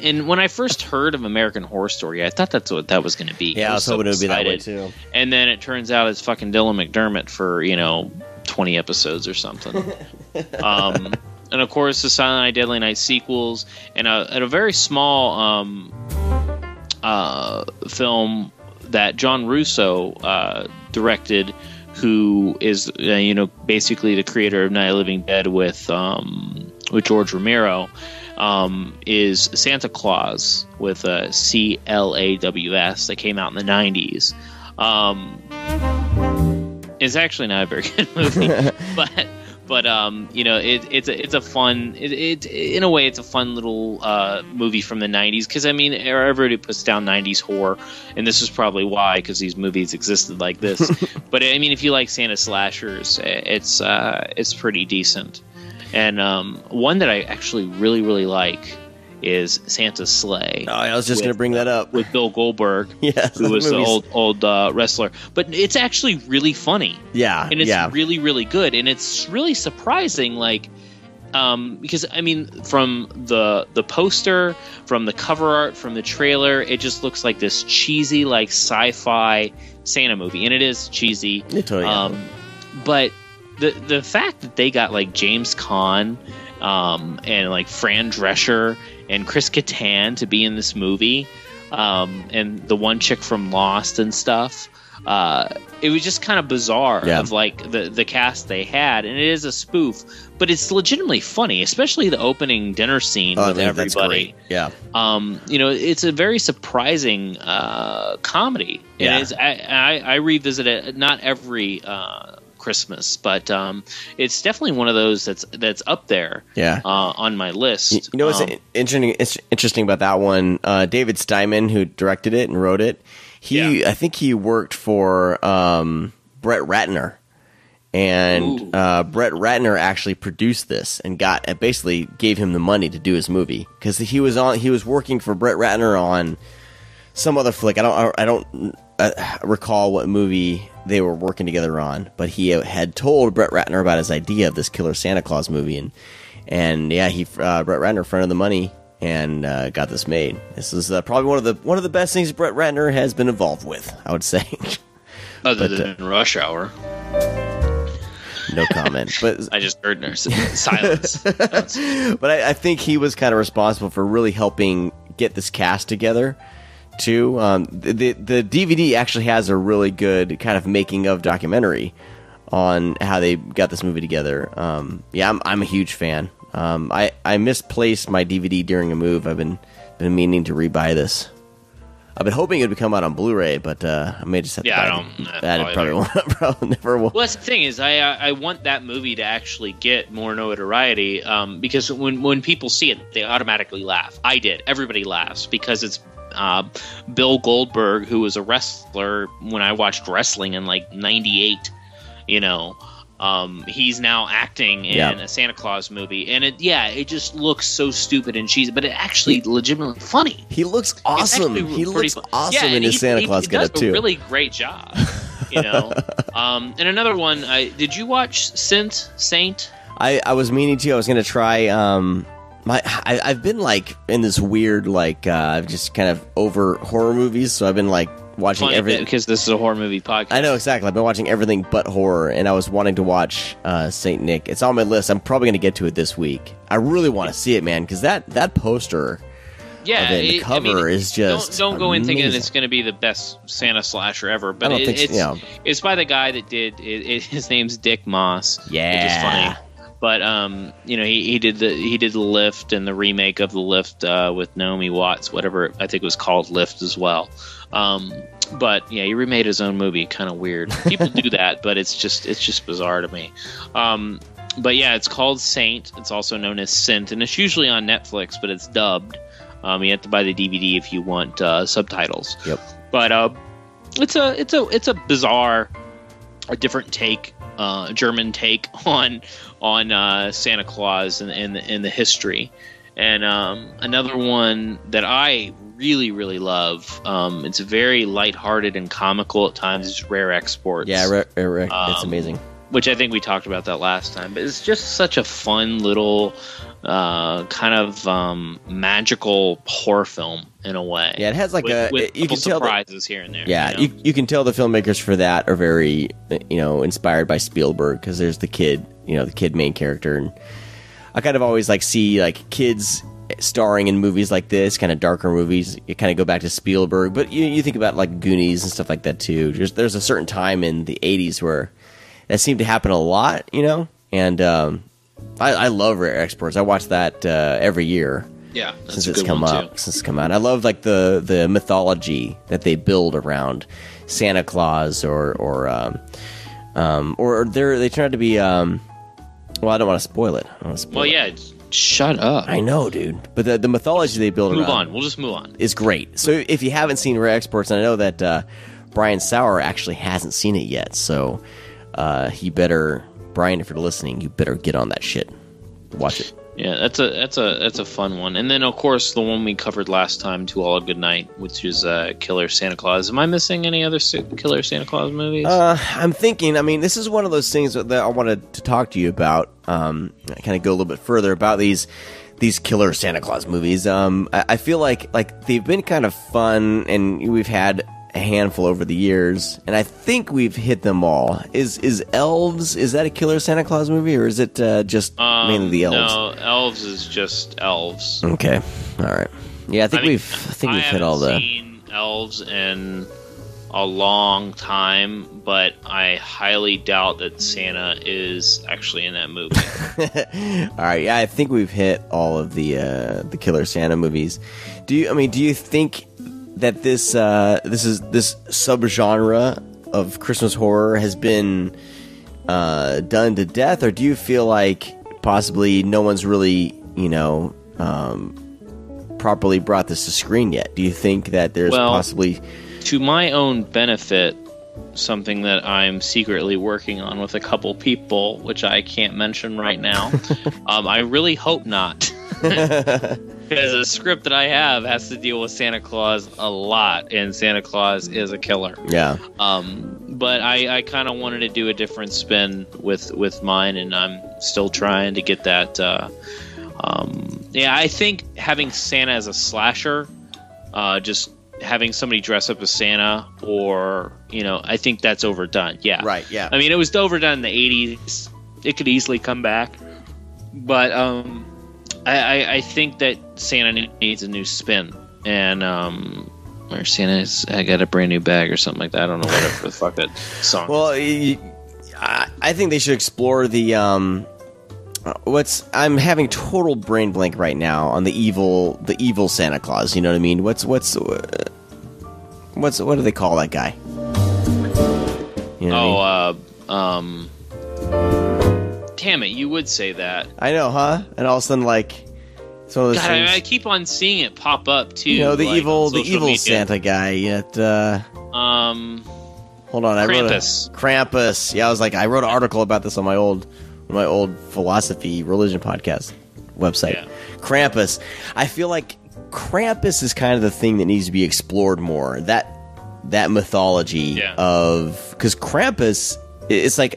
and when I first heard of American Horror Story, I thought that's what that was going to be. Yeah, I was hoping it would be that way too. And then it turns out it's fucking Dylan McDermott for 20 episodes or something. And of course, the Silent Night, Deadly Night sequels, and a very small film that John Russo directed, who is basically the creator of Night of the Living Dead with George Romero, is Santa Claus with CLAWS that came out in the 90s. It's actually not a very good movie, but it's a fun, in a way it's a fun little movie from the 90s, because everybody puts down 90s horror, and this is probably why, because these movies existed like this. But if you like Santa slashers, it's pretty decent. And one that I actually really, really like is Santa's Sleigh. Oh, I was just going to bring that up. With Bill Goldberg, who was the old wrestler. But it's actually really funny. Yeah. And it's really, really good. And it's really surprising, because, from the poster, from the cover art, from the trailer, it just looks like this cheesy, sci-fi Santa movie. And it is cheesy. But the fact that they got, James Caan and, Fran Drescher and Chris Kattan to be in this movie, and the one chick from Lost and stuff, it was just kind of bizarre of the cast they had. And it is a spoof, but it's legitimately funny, especially the opening dinner scene with everybody. Yeah. It's a very surprising comedy. Yeah. I revisit it not every Christmas, but it's definitely one of those that's up there on my list. What's interesting about that one, David Steinman, who directed it and wrote it, I think he worked for Brett Ratner, and Brett Ratner actually produced this and basically gave him the money to do his movie, because he was working for Brett Ratner on some other flick. I don't recall what movie they were working together on, but he had told Brett Ratner about his idea of this Killer Santa Claus movie, and Brett Ratner fronted the money and got this made. This is probably one of the best things Brett Ratner has been involved with, I would say. Other than Rush Hour. No comment. But I just heard silence. But I think he was kind of responsible for really helping get this cast together, too. The DVD actually has a really good kind of making of documentary on how they got this movie together. I'm a huge fan. I misplaced my DVD during a move. I've been meaning to rebuy this. I've been hoping it would come out on Blu-ray, but I may just have to buy it. That probably won't. Probably never will. Well, that's the thing is, I want that movie to actually get more notoriety because when people see it, they automatically laugh. I did. Everybody laughs because it's Bill Goldberg, who was a wrestler when I watched wrestling in like '98. He's now acting in a Santa Claus movie, and it just looks so stupid and cheesy, but it actually legitimately funny. He looks awesome. He looks awesome in his Santa Claus getup too. He does a really great job, And another one, did you watch Saint? I was meaning to. I was going to try. I've been like in this weird just kind of over horror movies, so I've been like watching everything because this is a horror movie podcast. I know exactly. I've been watching everything but horror, and I was wanting to watch Saint Nick. It's on my list. I'm probably going to get to it this week. I really want to see it, man, because that poster, the cover is just don't go in thinking amazing. it's going to be the best Santa slasher ever. But it's by the guy that did it. His name's Dick Moss. Yeah, which is funny. But he did the Lift and the remake of the Lift with Naomi Watts, whatever I think it was called, Lift as well. But yeah, he remade his own movie. Kind of weird. People do that, but it's just bizarre to me. But yeah, it's called Saint. It's also known as Sint, and it's usually on Netflix, but it's dubbed. You have to buy the DVD if you want subtitles. Yep. But it's a bizarre, a different take, German take on Santa Claus and the history. And another one that I really, really love, it's very lighthearted and comical at times, is Rare Exports. Yeah, it's amazing. Which I think we talked about that last time. But it's just such a fun little kind of magical horror film in a way. Yeah, it has like with you can tell surprises here and there. Yeah, you can tell the filmmakers for that are very inspired by Spielberg, because there's the kid main character, and I kind of always see kids starring in movies like this, kind of darker movies. You kind of go back to Spielberg, but you think about like Goonies and stuff like that too. There's a certain time in the 80s where that seemed to happen a lot, and I love Rare Exports. I watch that every year. Yeah, since it's come out. I love the mythology that they build around Santa Claus, or they try to be. Well, I don't want to spoil it. Shut up. I know, dude. But the mythology they build move around. on. We'll just move on. Is great. So if you haven't seen Rare Exports, and I know that Brian Sauer actually hasn't seen it yet, so Brian, if you're listening, you better get on that shit. Watch it. Yeah, that's a fun one. And then of course the one we covered last time, To All a Good Night, which is Killer Santa Claus. Am I missing any other Killer Santa Claus movies? I'm thinking. I mean, this is one of those things that I wanted to talk to you about. Kind of go a little bit further about these Killer Santa Claus movies. I feel like they've been kind of fun, and we've had a handful over the years, and I think we've hit them all. Is Elves, is that a Killer Santa Claus movie, or is it just mainly the Elves? No, Elves is just Elves. Okay, all right. Yeah, I think we've hit all the. I haven't seen Elves in a long time, but I highly doubt that Santa is actually in that movie. All right, yeah, I think we've hit all of the Killer Santa movies. Do you think that this subgenre of Christmas horror has been done to death, or do you feel like possibly no one's really properly brought this to screen yet? Do you think that there's possibly, to my own benefit, something that I'm secretly working on with a couple people, which I can't mention right now? I really hope not. Because the script that I have has to deal with Santa Claus a lot, and Santa Claus is a killer. Yeah. But I kind of wanted to do a different spin with mine, and I'm still trying to get that. I think having Santa as a slasher, just having somebody dress up as Santa, or I think that's overdone. Yeah. Right. Yeah. I mean, it was overdone in the 80s. it could easily come back. But I think that Santa needs a new spin, and or Santa's I got a brand new bag or something like that. I don't know what the fuck that song. Well, I think they should explore the I'm having total brain blank right now on the evil Santa Claus. You know what I mean? What do they call that guy? You know damn it, you would say that. I know, huh? And all of a sudden, like, some of those God, things. I keep on seeing it pop up too. You know, the like, evil media. Santa guy. Yet, hold on, Krampus. Yeah, I wrote an article about this on my old philosophy religion podcast website. Yeah. Krampus. I feel like Krampus is kind of the thing that needs to be explored more. That mythology of, because Krampus, it's like,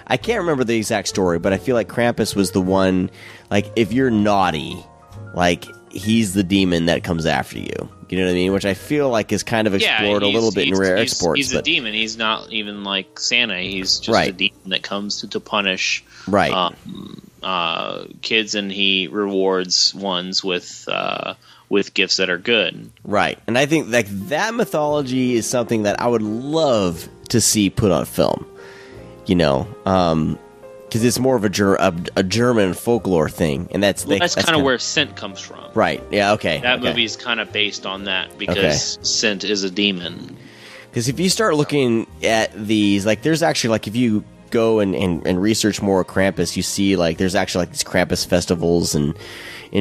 I can't remember the exact story, but I feel like Krampus was the one, like, if you're naughty, like, he's the demon that comes after you. You know what I mean? Which I feel like is kind of explored a little bit in Rare Exports. He's a demon. He's not even like Santa. He's just a demon that comes to punish kids, and he rewards ones with gifts that are good. Right. And I think like that mythology is something that I would love to see put on film. You know, because it's more of a German folklore thing, and that's kind of where Scent comes from. Right. Yeah. Okay. That movie is kind of based on that because Scent is a demon. Because if you start looking at these, like, there's actually, like, if you go and research more Krampus, you see, like, there's actually, like, these Krampus festivals in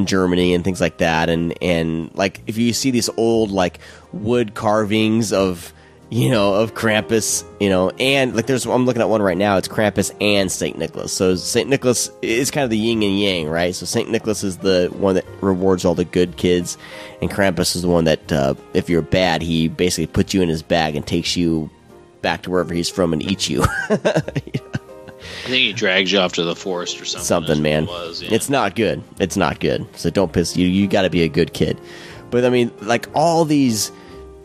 Germany and things like that, and like, if you see these old, like, wood carvings of Krampus, and like I'm looking at one right now, it's Krampus and St. Nicholas. So St. Nicholas is kind of the yin and yang, right? So St. Nicholas is the one that rewards all the good kids, and Krampus is the one that, if you're bad, he basically puts you in his bag and takes you back to wherever he's from and eats you. I think he drags you off to the forest or something. Something, man. It's not good. It's not good. So don't piss. You got to be a good kid. But I mean, like, all these,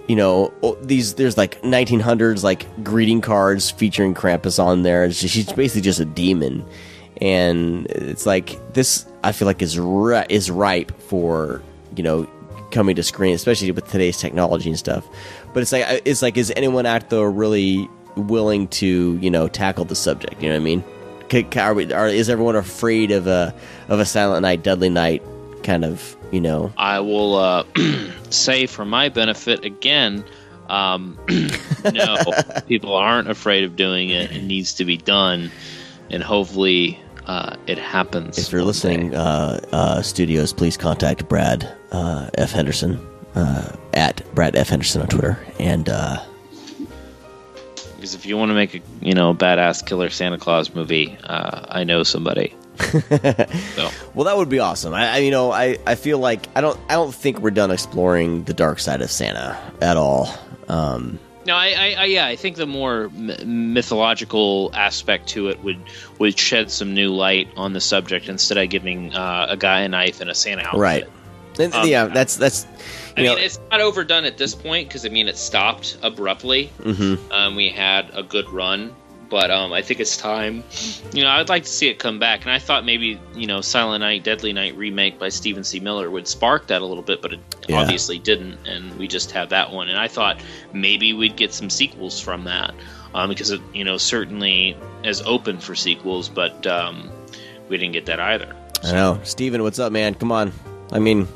there's like 1900s like greeting cards featuring Krampus on there. She's basically just a demon, and it's like this. I feel like is ripe for coming to screen, especially with today's technology and stuff. But it's like is anyone out there really willing to tackle the subject? You know what I mean? Is everyone afraid of a Silent Night, Deadly Night kind of? I will say for my benefit again, no, people aren't afraid of doing it. It needs to be done, and hopefully it happens. If you're listening, studios, please contact Brad F. Henderson at Brad F. Henderson on Twitter, and because if you want to make a badass killer Santa Claus movie, I know somebody. So. Well, that would be awesome. I feel like I don't think we're done exploring the dark side of Santa at all. No, I think the more mythological aspect to it would shed some new light on the subject instead of giving a guy a knife and a Santa outfit. Right. That's. I mean, it's not overdone at this point because it stopped abruptly. Mm-hmm. We had a good run. But I think it's time. I'd like to see it come back. And I thought maybe, Silent Night, Deadly Night remake by Stephen C. Miller would spark that a little bit, but it obviously didn't. And we just have that one. And I thought maybe we'd get some sequels from that. Because it, certainly is open for sequels, but we didn't get that either. So. I know. Steven, what's up, man? Come on. I mean,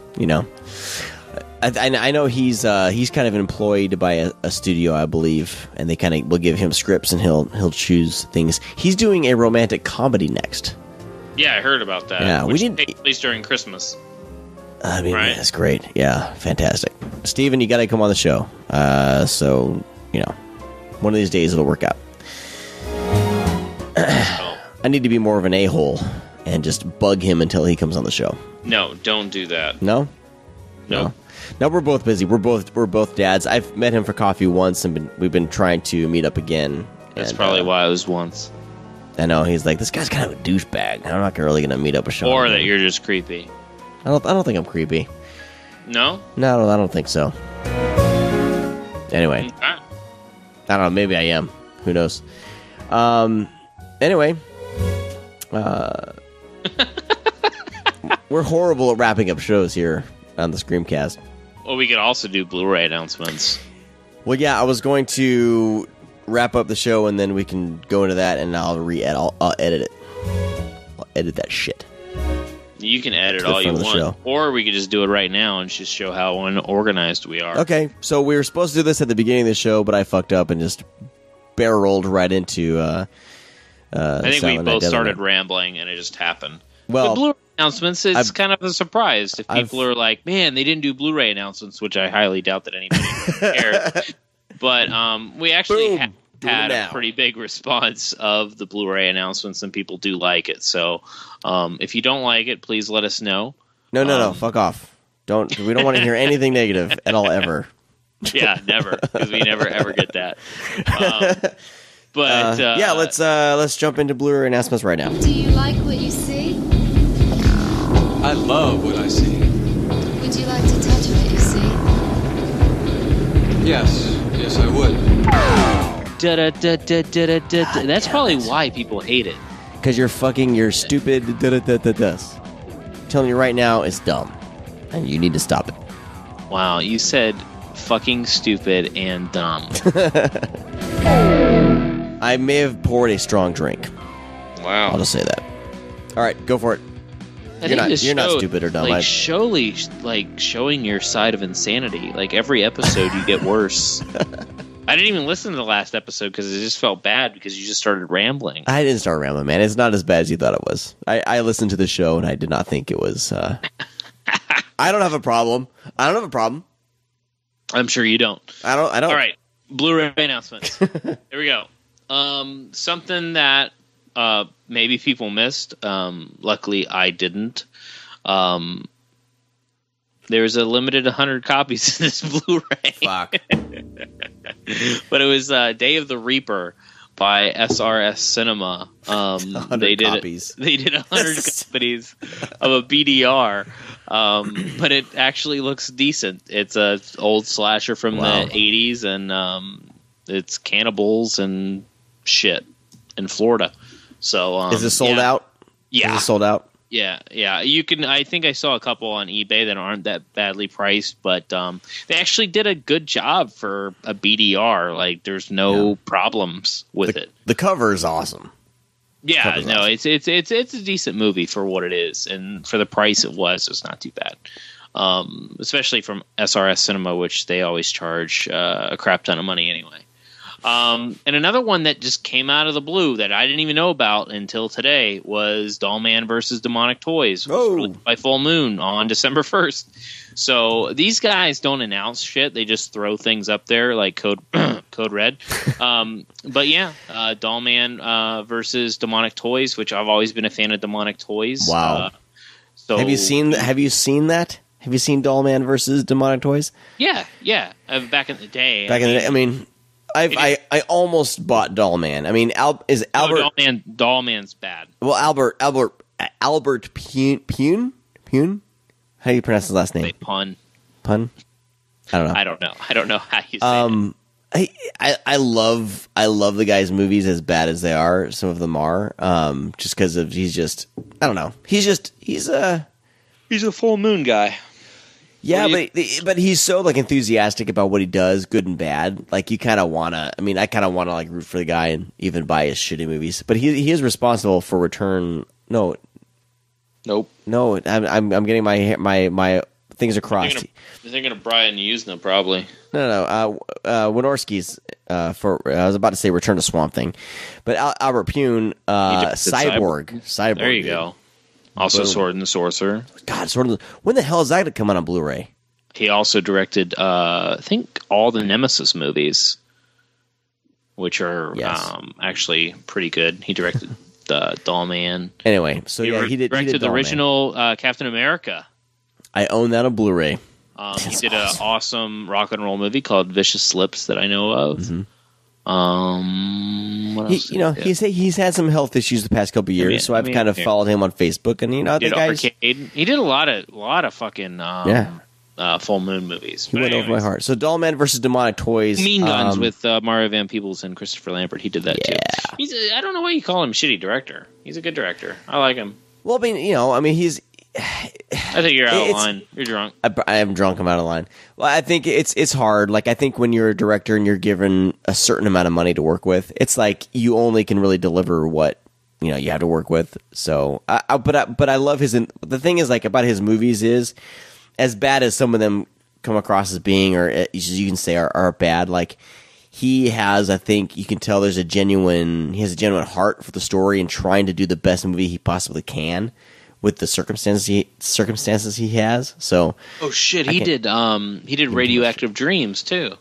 I know he's kind of employed by a studio, I believe, and they kind of will give him scripts and he'll choose things. He's doing a romantic comedy next. Yeah, I heard about that. Yeah, which takes place during Christmas. I mean, right? That's great. Yeah, fantastic. Steven, you got to come on the show. So one of these days it'll work out. I need to be more of an a-hole and just bug him until he comes on the show. No, don't do that. No. No, we're both busy. We're both dads. I've met him for coffee once, and we've been trying to meet up again. That's probably why it was once. I know. He's like, this guy's kind of a douchebag. I'm not really going to meet up with Sean. Or that you're just creepy. I don't think I'm creepy. No? No, I don't think so. Anyway. I don't know. Maybe I am. Who knows? Anyway. We're horrible at wrapping up shows here on the ScreamCast. Well, we could also do Blu-ray announcements. Well, yeah, I was going to wrap up the show, and then we can go into that, and I'll edit it. I'll edit that shit. You can edit all you want, or we could just do it right now and just show how unorganized we are. Okay, so we were supposed to do this at the beginning of the show, but I fucked up and just barreled right into. I think we both started rambling, and it just happened. Well, the Blu-ray announcements, it's kind of a surprise if people are like, "Man, they didn't do Blu-ray announcements," which I highly doubt that anybody cares. But we actually had a pretty big response of the Blu-ray announcements, and people do like it. So if you don't like it, please let us know. No, fuck off. We don't want to hear anything negative at all ever. Yeah, never, because we never ever get that. Yeah, let's jump into Blu-ray announcements right now. Do you like what you see? I love what I see. Would you like to touch what you see? Yes, I would. That's probably why people hate it. Because you're stupid. I'm telling you right now, it's dumb, and you need to stop it. Wow, you said fucking stupid and dumb. I may have poured a strong drink. Wow. I'll just say that. All right, go for it. You're not stupid or dumb. Showing your side of insanity. Like every episode, you get worse. I didn't even listen to the last episode because it just felt bad because you just started rambling. I didn't start rambling, man. It's not as bad as you thought it was. I listened to the show and I did not think it was. I don't have a problem. I'm sure you don't. I don't. All right, Blu-ray announcements. Here we go. Something that maybe people missed. Luckily, I didn't. There's a limited 100 copies of this Blu-ray. Fuck. But it was Day of the Reaper by SRS Cinema. They did copies. They did 100 copies of a BDR, but it actually looks decent. It's a old slasher from the 80s, and it's cannibals and shit in Florida. So is it sold out? Yeah, is it sold out? Yeah. You can. I think I saw a couple on eBay that aren't that badly priced, but they actually did a good job for a BDR. Like, there's no problems with it. The cover is awesome. Yeah, no, awesome. It's a decent movie for what it is, and for the price it's not too bad. Especially from SRS Cinema, which they always charge a crap ton of money anyway. And another one that just came out of the blue that I didn't even know about until today was Dollman versus Demonic Toys by Full Moon on December 1st. So these guys don't announce shit; they just throw things up there like Code Red. But yeah, Dollman versus Demonic Toys, which I've always been a fan of Demonic Toys. Wow. So have you seen that? Have you seen Dollman versus Demonic Toys? Yeah. Back in the day. I mean. I almost bought Dollman. I mean, Dollman's bad. Well, Albert Pune? How do you pronounce his last name? Pun. I don't know. I don't know how you say it. I love the guy's movies as bad as they are. Some of them are. Just because of he's a Full Moon guy. Yeah, but he's so like enthusiastic about what he does, good and bad. Like you kind of wanna. I mean, I kind of wanna like root for the guy and even buy his shitty movies. But he is responsible for Return. Nope. No, I'm getting my things across. You're thinking of Brian Usna, probably. No. Wynorski's for. I was about to say Return to Swamp Thing, but Albert Pune, Cyborg. There you go. Also, Sword and the Sorcerer. God, when the hell is that going to come out on Blu-ray? He also directed, I think, all the Nemesis movies, which are actually pretty good. He directed Dollman. Anyway, so he directed the original Captain America. I own that on Blu-ray. He did an awesome rock and roll movie called Vicious Slips that I know of. Mm-hmm. What else he's had some health issues the past couple of years, so I've kind of followed him on Facebook, and he did a lot of fucking Full Moon movies. He went over my heart. So Dollman versus Demonic Toys, Mean Guns with Mario Van Peebles and Christopher Lambert. He did that too. I don't know why you call him shitty director. He's a good director. I like him. Well, I mean, he's. I think you're out of line. You're drunk. I am drunk. I'm out of line. Well, I think it's hard. Like, I think when you're a director and you're given a certain amount of money to work with, it's like you only can really deliver what you have to work with. So, but I love his. The thing is, like, about his movies is, as bad as some of them come across as being, or you can say are bad. Like, he has, I think you can tell he has a genuine heart for the story and trying to do the best movie he possibly can with the circumstances he has. So, oh shit, he did Radioactive Dreams too.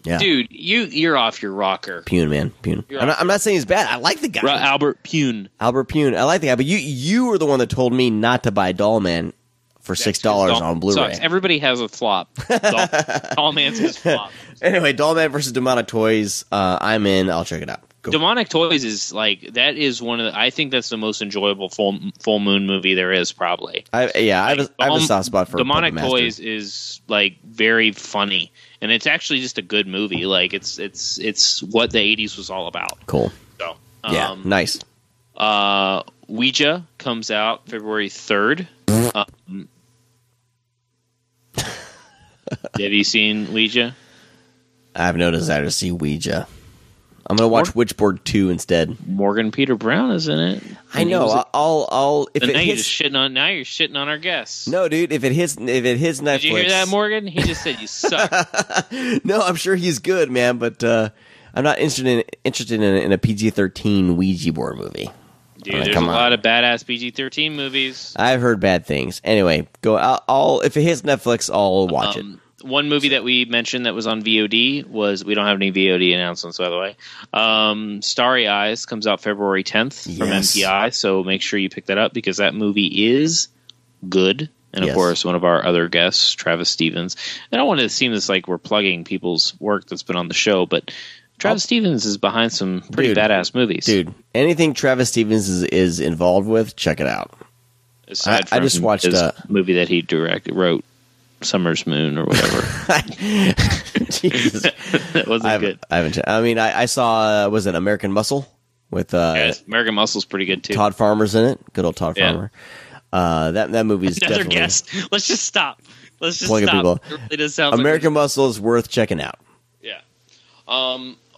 Yeah, dude, you're off your rocker. Pune, man, Pune. I'm not saying he's bad. I like the guy, Albert Pune. I like the guy, but you were the one that told me not to buy Doll Man for $6 on Blu-ray. Sucks. Everybody has a flop. Doll Man's his flop. Anyway, Doll Man versus Demonic Toys. I'm in. I'll check it out. Go. Demonic Toys is that is one of the. I think that's the most enjoyable full moon movie there is, probably. I have a soft spot for Demonic Toys. Is like very funny, and it's actually just a good movie. Like it's what the '80s was all about. Cool. So yeah, nice. Ouija comes out February 3rd. Have you seen Ouija? I have no desire to see Ouija. I'm going to watch Witchboard 2 instead. Morgan Peter Brown is in it. I know. I'll if it now hits, you're shitting on our guests. No, dude. If it hits Netflix. Did you hear that, Morgan? He just said you suck. No, I'm sure he's good, man. But I'm not interested in a PG-13 Ouija board movie. Dude, there's a lot of badass PG-13 movies. I've heard bad things. Anyway, I'll if it hits Netflix, I'll watch it. One movie that we mentioned that was on VOD was, we don't have any VOD announcements, by the way. Starry Eyes comes out February 10th from MPI, so make sure you pick that up because that movie is good. And of course, one of our other guests, Travis Stevens. I don't want to seem this like we're plugging people's work that's been on the show, but Travis Stevens is behind some pretty badass movies. Dude, anything Travis Stevens is involved with, check it out. Aside from I just watched a movie that he wrote. Summer's Moon or whatever. Jesus. That wasn't good. I haven't. I mean, I saw. Was it American Muscle with? Yes, American Muscle's pretty good too. Todd Farmer's in it. Good old Todd Farmer. That movie's another definitely. guest. Let's just stop. Let's just stop. People. It really does sound American Muscle is worth checking out. Yeah.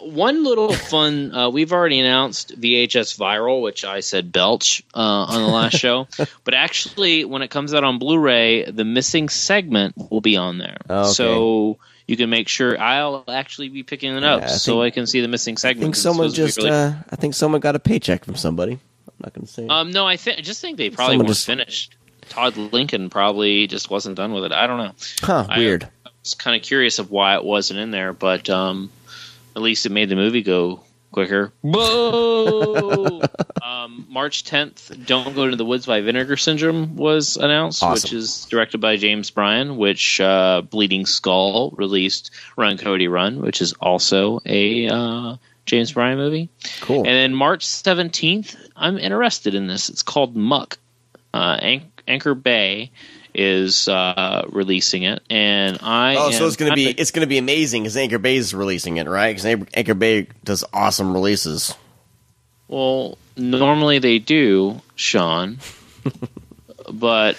One little fun, we've already announced VHS Viral, which I said belch on the last show. But actually, when it comes out on Blu-ray, the missing segment will be on there. Okay. So you can make sure I'll actually be picking it up so I can see the missing segment. I think someone got a paycheck from somebody. I'm not going to say. No, I just think they probably weren't finished. Todd Lincoln probably just wasn't done with it. I don't know. Huh, weird. I was kind of curious of why it wasn't in there, but at least it made the movie go quicker. Whoa! March 10th, Don't Go to the Woods by Vinegar Syndrome was announced, which is directed by James Bryan, which Bleeding Skull released Run Cody Run, which is also a James Bryan movie. Cool. And then March 17th, I'm interested in this. It's called Muck. Anchor Bay is releasing it, and so it's gonna be amazing because Anchor Bay is releasing it, right? Because Anchor Bay does awesome releases. Well, normally they do, Sean, but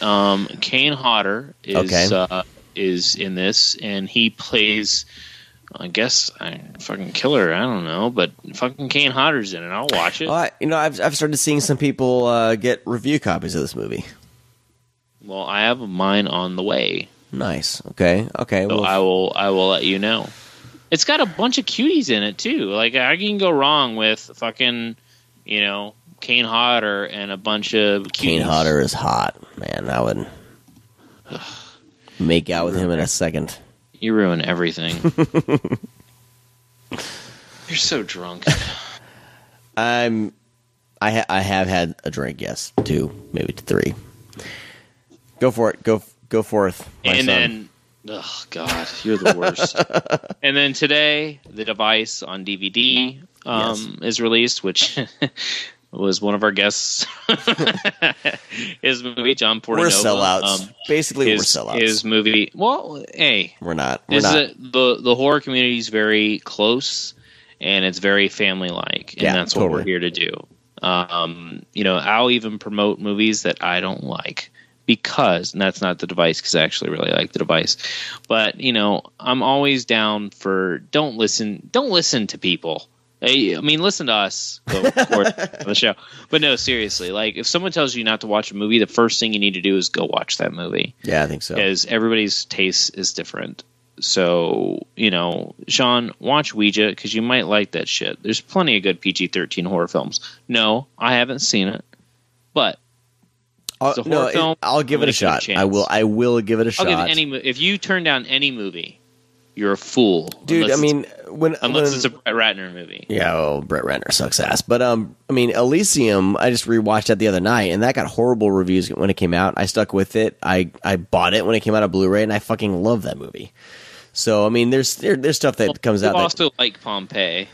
Kane Hodder is in this, and he plays. I guess fucking killer. I don't know, but fucking Kane Hodder's in it. I'll watch it. I've started seeing some people get review copies of this movie. Well, I have mine on the way. Nice. Okay. So I will let you know. It's got a bunch of cuties in it too. Like, how can you go wrong with fucking, Kane Hodder and a bunch of cuties? Kane Hodder is hot, man. I would make out with him in a second. You ruin everything. You're so drunk. I have had a drink, yes, 2, maybe 3. Go for it. Go forth, my son. Then, oh god, you're the worst. And then today, The Device on DVD is released, which was one of our guests. His movie, John Portanova. We're sellouts. Basically, we're sellouts. His movie. Well, hey, we're not. The horror community is very close, and it's very family-like, and that's what we're here to do. I'll even promote movies that I don't like because, and that's not the device, because I actually really like the device. But I'm always down for don't listen to people. I mean, listen to us on the show. But no, seriously, like if someone tells you not to watch a movie, the first thing you need to do is go watch that movie. Yeah, I think so. Because everybody's taste is different. So, Sean, watch Ouija because you might like that shit. There's plenty of good PG-13 horror films. No, I haven't seen it, but it's a horror film. I'll give it a shot. I will give it a shot. I'll give if you turn down any movie, you're a fool, dude. Unless it's a Brett Ratner movie. Yeah, well, Brett Ratner sucks ass. But Elysium, I just rewatched that the other night, and that got horrible reviews when it came out. I stuck with it. I bought it when it came out on Blu-ray, and I fucking love that movie. So there's stuff that comes out. You also like Pompeii.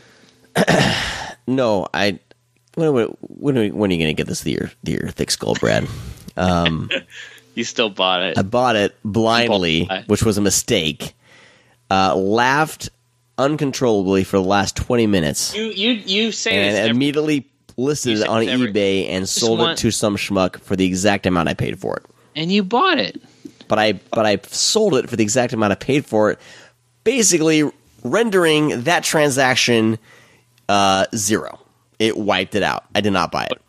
No, when are you going to get this to your thick skull, Brad? You still bought it. I bought it blindly, which was a mistake. Laughed uncontrollably for the last 20 minutes. You say and this immediately listed it on eBay and sold it to some schmuck for the exact amount I paid for it. And you bought it. But I sold it for the exact amount I paid for it, basically rendering that transaction zero. It wiped it out. I did not buy it.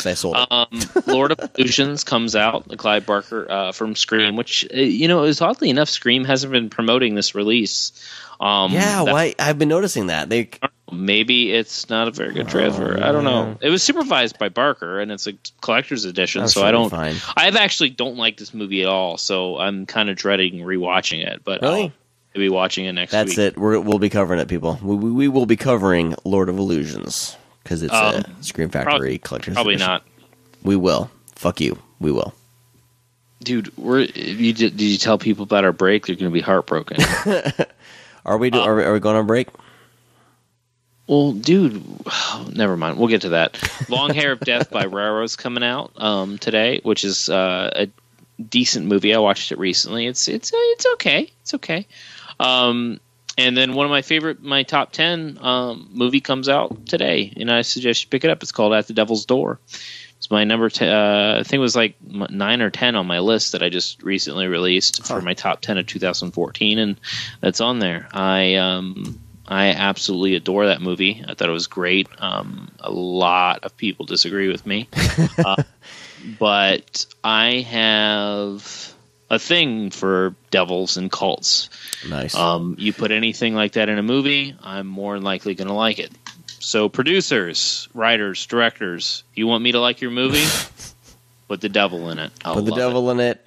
I sold it. Lord of Illusions comes out, the Clive Barker from Scream, which is oddly enough, Scream hasn't been promoting this release. I've been noticing that maybe it's not a very good trailer. I don't know. It was supervised by Barker, and it's a collector's edition, so I actually don't like this movie at all. So I'm kind of dreading rewatching it. But really? I'll be watching it next week. That's it. We'll be covering it, people. We will be covering Lord of Illusions. Because it's a Scream Factory collector's Probably edition. not. We will. Fuck you. We will. Dude, did you tell people about our break? They're going to be heartbroken. Are we going on break? Well, dude, never mind. We'll get to that. Long Hair of Death by Raro's coming out today, which is a decent movie. I watched it recently. It's okay. It's okay. And then one of my top 10 movie comes out today, and I suggest you pick it up. It's called At the Devil's Door. It's my number 10. I think it was like 9 or 10 on my list that I just recently released for my top 10 of 2014, and that's on there. I absolutely adore that movie. I thought it was great. A lot of people disagree with me, but I have a thing for devils and cults. Nice. You put anything like that in a movie, I'm more than likely going to like it. So producers, writers, directors, you want me to like your movie? Put the devil in it. Put the devil in it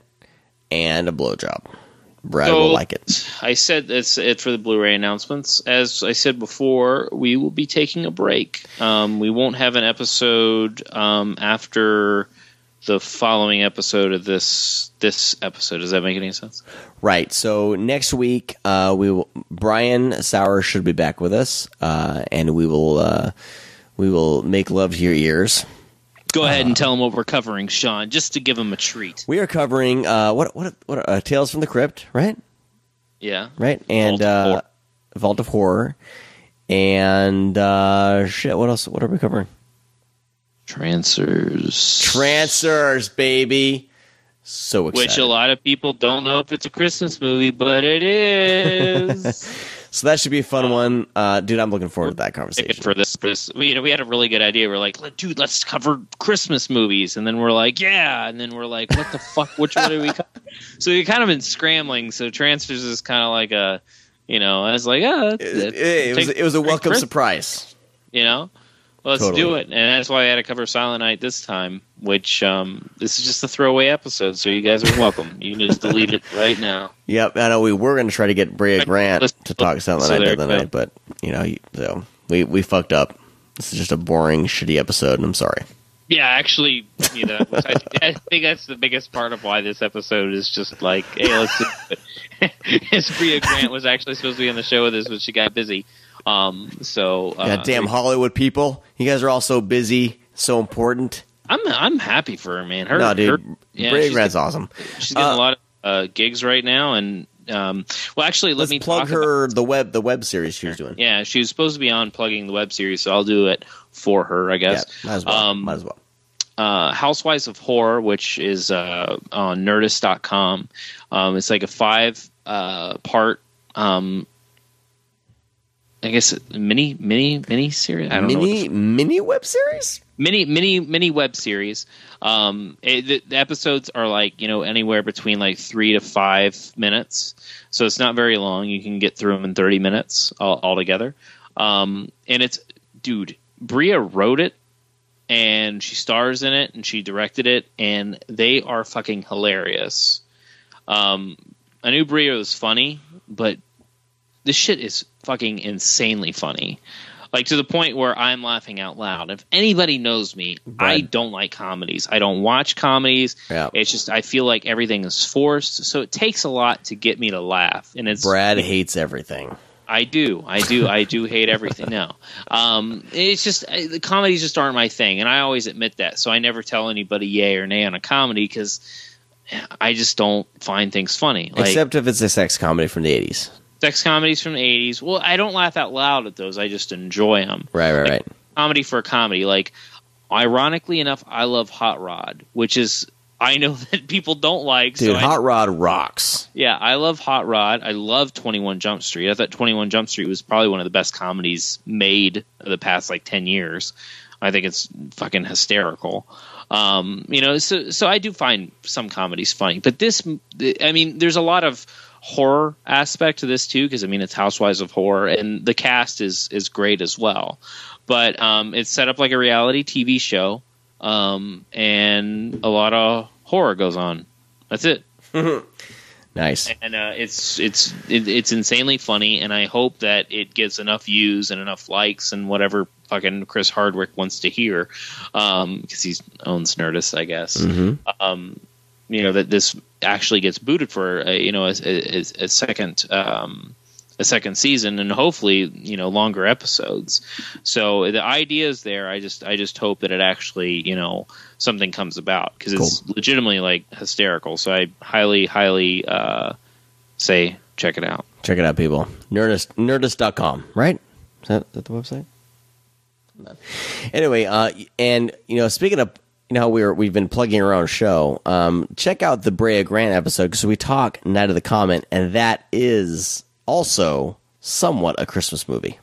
and a blowjob. Brad will like it. I said that's it for the Blu-ray announcements. As I said before, we will be taking a break. We won't have an episode after the following episode of this episode. Does that make any sense? Right. So next week, Brian Sauer should be back with us, and we will make love to your ears. Go ahead and tell them what we're covering, Sean, just to give them a treat. We are covering what Tales from the Crypt, right? Yeah. Right. And Vault of Horror, and shit. What else? What are we covering? Trancers, baby. So excited. Which a lot of people don't know if it's a Christmas movie, but it is. So that should be a fun one. Dude, I'm looking forward to that conversation. For this, we had a really good idea. We're like, dude, let's cover Christmas movies. And then we're like, yeah. And then we're like, what the fuck? Which one do we cover? So we've kind of been scrambling. So Trancers is kind of like I was like, it was a welcome surprise. Let's do it. And that's why I had to cover Silent Night this time, which this is just a throwaway episode, so you guys are welcome. You can just delete it right now. Yep, I know we were going to try to get Brea Grant to talk Silent Night the other night, but, so we fucked up. This is just a boring, shitty episode, and I'm sorry. Yeah, actually, I think that's the biggest part of why this episode is just like, hey, let's do it. Brea Grant was actually supposed to be on the show with us, but she got busy. Damn Hollywood people, you guys are all so busy, so important. I'm happy for her, man. Brea Grant's awesome. She's getting a lot of gigs right now, and Well, actually, let me plug her the web series she was doing. Yeah, she was supposed to be on plugging the web series, so I'll do it for her, I guess. Yeah, might as well. Housewives of Horror, which is on Nerdist.com. It's like a 5-part, I guess, mini series. I don't know. Mini web series. Mini web series. The episodes are like, anywhere between like 3 to 5 minutes, so it's not very long. You can get through them in 30 minutes altogether. And it's, dude, Bria wrote it, and she stars in it, and she directed it, and they are fucking hilarious. I knew Bria was funny, but this shit is fucking insanely funny. Like, to the point where I'm laughing out loud. If anybody knows me, I don't like comedies. I don't watch comedies. Yeah. It's just, I feel like everything is forced. So it takes a lot to get me to laugh. And Brad hates everything. I do hate everything now. It's just, the comedies just aren't my thing. And I always admit that. So I never tell anybody yay or nay on a comedy, because I just don't find things funny. Except if it's a sex comedy from the 80s. Sex comedies from the 80s. Well, I don't laugh out loud at those. I just enjoy them. Right. Comedy for a comedy. Like, ironically enough, I love Hot Rod, which is, I know that people don't like. Dude, Hot Rod rocks. Yeah, I love Hot Rod. I love 21 Jump Street. I thought 21 Jump Street was probably one of the best comedies made of the past, 10 years. I think it's fucking hysterical. So I do find some comedies funny. But this, there's a lot of horror aspect to this too, because it's Housewives of Horror, and the cast is great as well. But it's set up like a reality TV show, and a lot of horror goes on. That's it. Nice. And it's insanely funny, and I hope that it gets enough views and enough likes and whatever fucking Chris Hardwick wants to hear, because he owns Nerdist, I guess. Mm-hmm. That this actually gets booted for a second season, and hopefully longer episodes. So the idea is there. I just hope that it actually something comes about, because it's legitimately hysterical. So I highly say check it out. Check it out, people. Nerdist.com, right? Is that the website? Anyway, and speaking of we've been plugging our own show, check out the Brea Grant episode, because we talk Night of the Comet, and that is also somewhat a Christmas movie.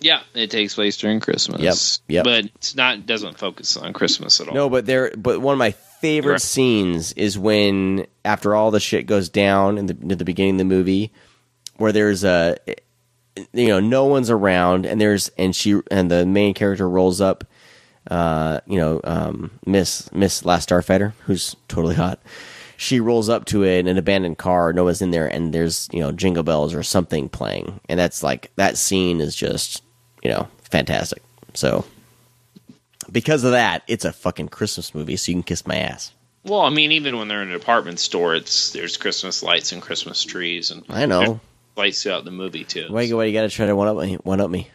Yeah, it takes place during Christmas. Yep. But doesn't focus on Christmas at all. No, but one of my favorite scenes is when, after all the shit goes down in the beginning of the movie, where there's no one's around, and the main character rolls up, Miss Last Starfighter, who's totally hot. She rolls up to an abandoned car, no one's in there, and there's Jingle Bells or something playing, and that's that scene is just fantastic. So because of that, it's a fucking Christmas movie, so you can kiss my ass. Well, even when they're in a department store, there's Christmas lights and Christmas trees, and I know lights throughout the movie too. Why you got to try to one up me?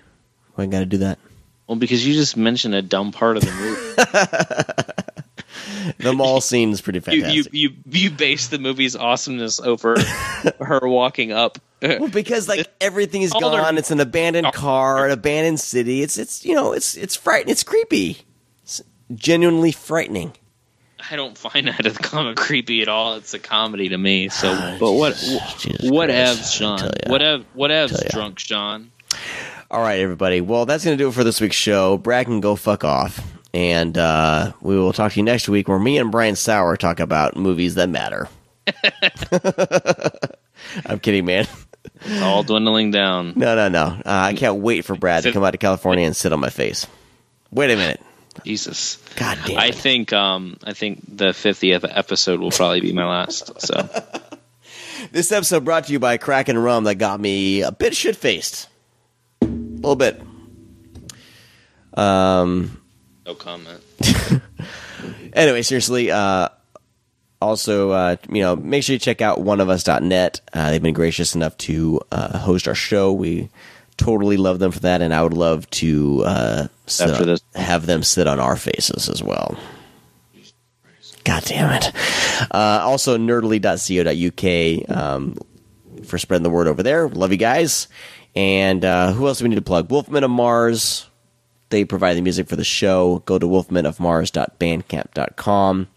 Why you got to do that? Well, because you just mentioned a dumb part of the movie. The mall scene is pretty fantastic. You base the movie's awesomeness over her walking up. Well, because everything is gone. It's an abandoned car, an abandoned city. It's frightening. It's creepy. It's genuinely frightening. I don't find that a comic creepy at all. It's a comedy to me. So, but whatevs, Sean? Whatevs, drunk Sean? All right, everybody. Well, that's going to do it for this week's show. Brad can go fuck off. And we will talk to you next week, where me and Brian Sauer talk about movies that matter. I'm kidding, man. It's all dwindling down. No. I can't wait for Brad to come out to California and sit on my face. Wait a minute. Jesus. God damn it. I think the 50th episode will probably be my last. So this episode brought to you by Kraken Rum that got me a bit shit-faced. A little bit. No comment. Anyway, seriously, also, make sure you check out oneofus.net. They've been gracious enough to host our show. We totally love them for that, and I would love to have them sit on our faces as well. God damn it. Also, nerdly.co.uk. for spreading the word over there. Love you guys. And who else do we need to plug? Wolfmen of Mars. They provide the music for the show. Go to wolfmenofmars.bandcamp.com.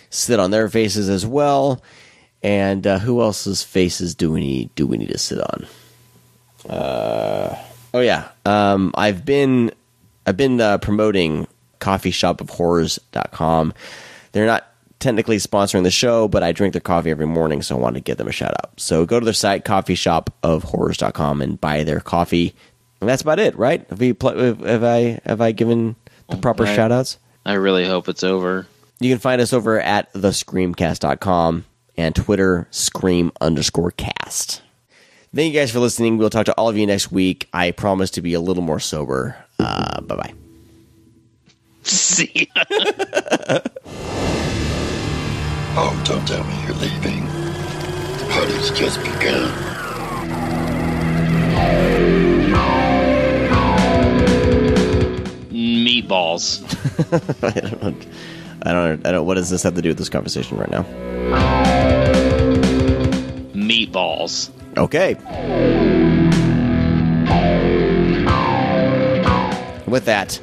Sit on their faces as well. And who else's faces do we need to sit on? I've been promoting coffeeshopofhorrors.com. They're not technically sponsoring the show, but I drink their coffee every morning, so I wanted to give them a shout out. So go to their site, coffeeshopofhorrors.com, and buy their coffee. And that's about it, right? Have I given the proper shout outs? I really hope it's over. You can find us over at thescreamcast.com and Twitter, _cast. Thank you guys for listening. We'll talk to all of you next week. I promise to be a little more sober. Bye-bye. See ya. Oh, don't tell me you're leaving. The party's just begun. Meatballs. I don't. What does this have to do with this conversation right now? Meatballs. Okay. With that,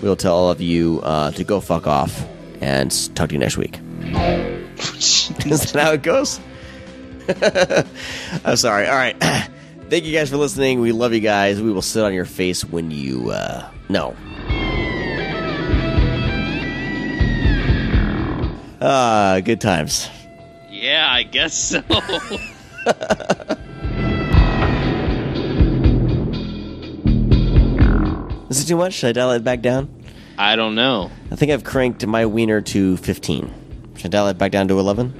we'll tell all of you to go fuck off and talk to you next week. Is that how it goes? I'm sorry. All right. Thank you guys for listening. We love you guys. We will sit on your face when you know. Good times. Yeah, I guess so. Is it too much? Should I dial it back down? I don't know. I think I've cranked my wiener to 15. Should I dial it back down to 11?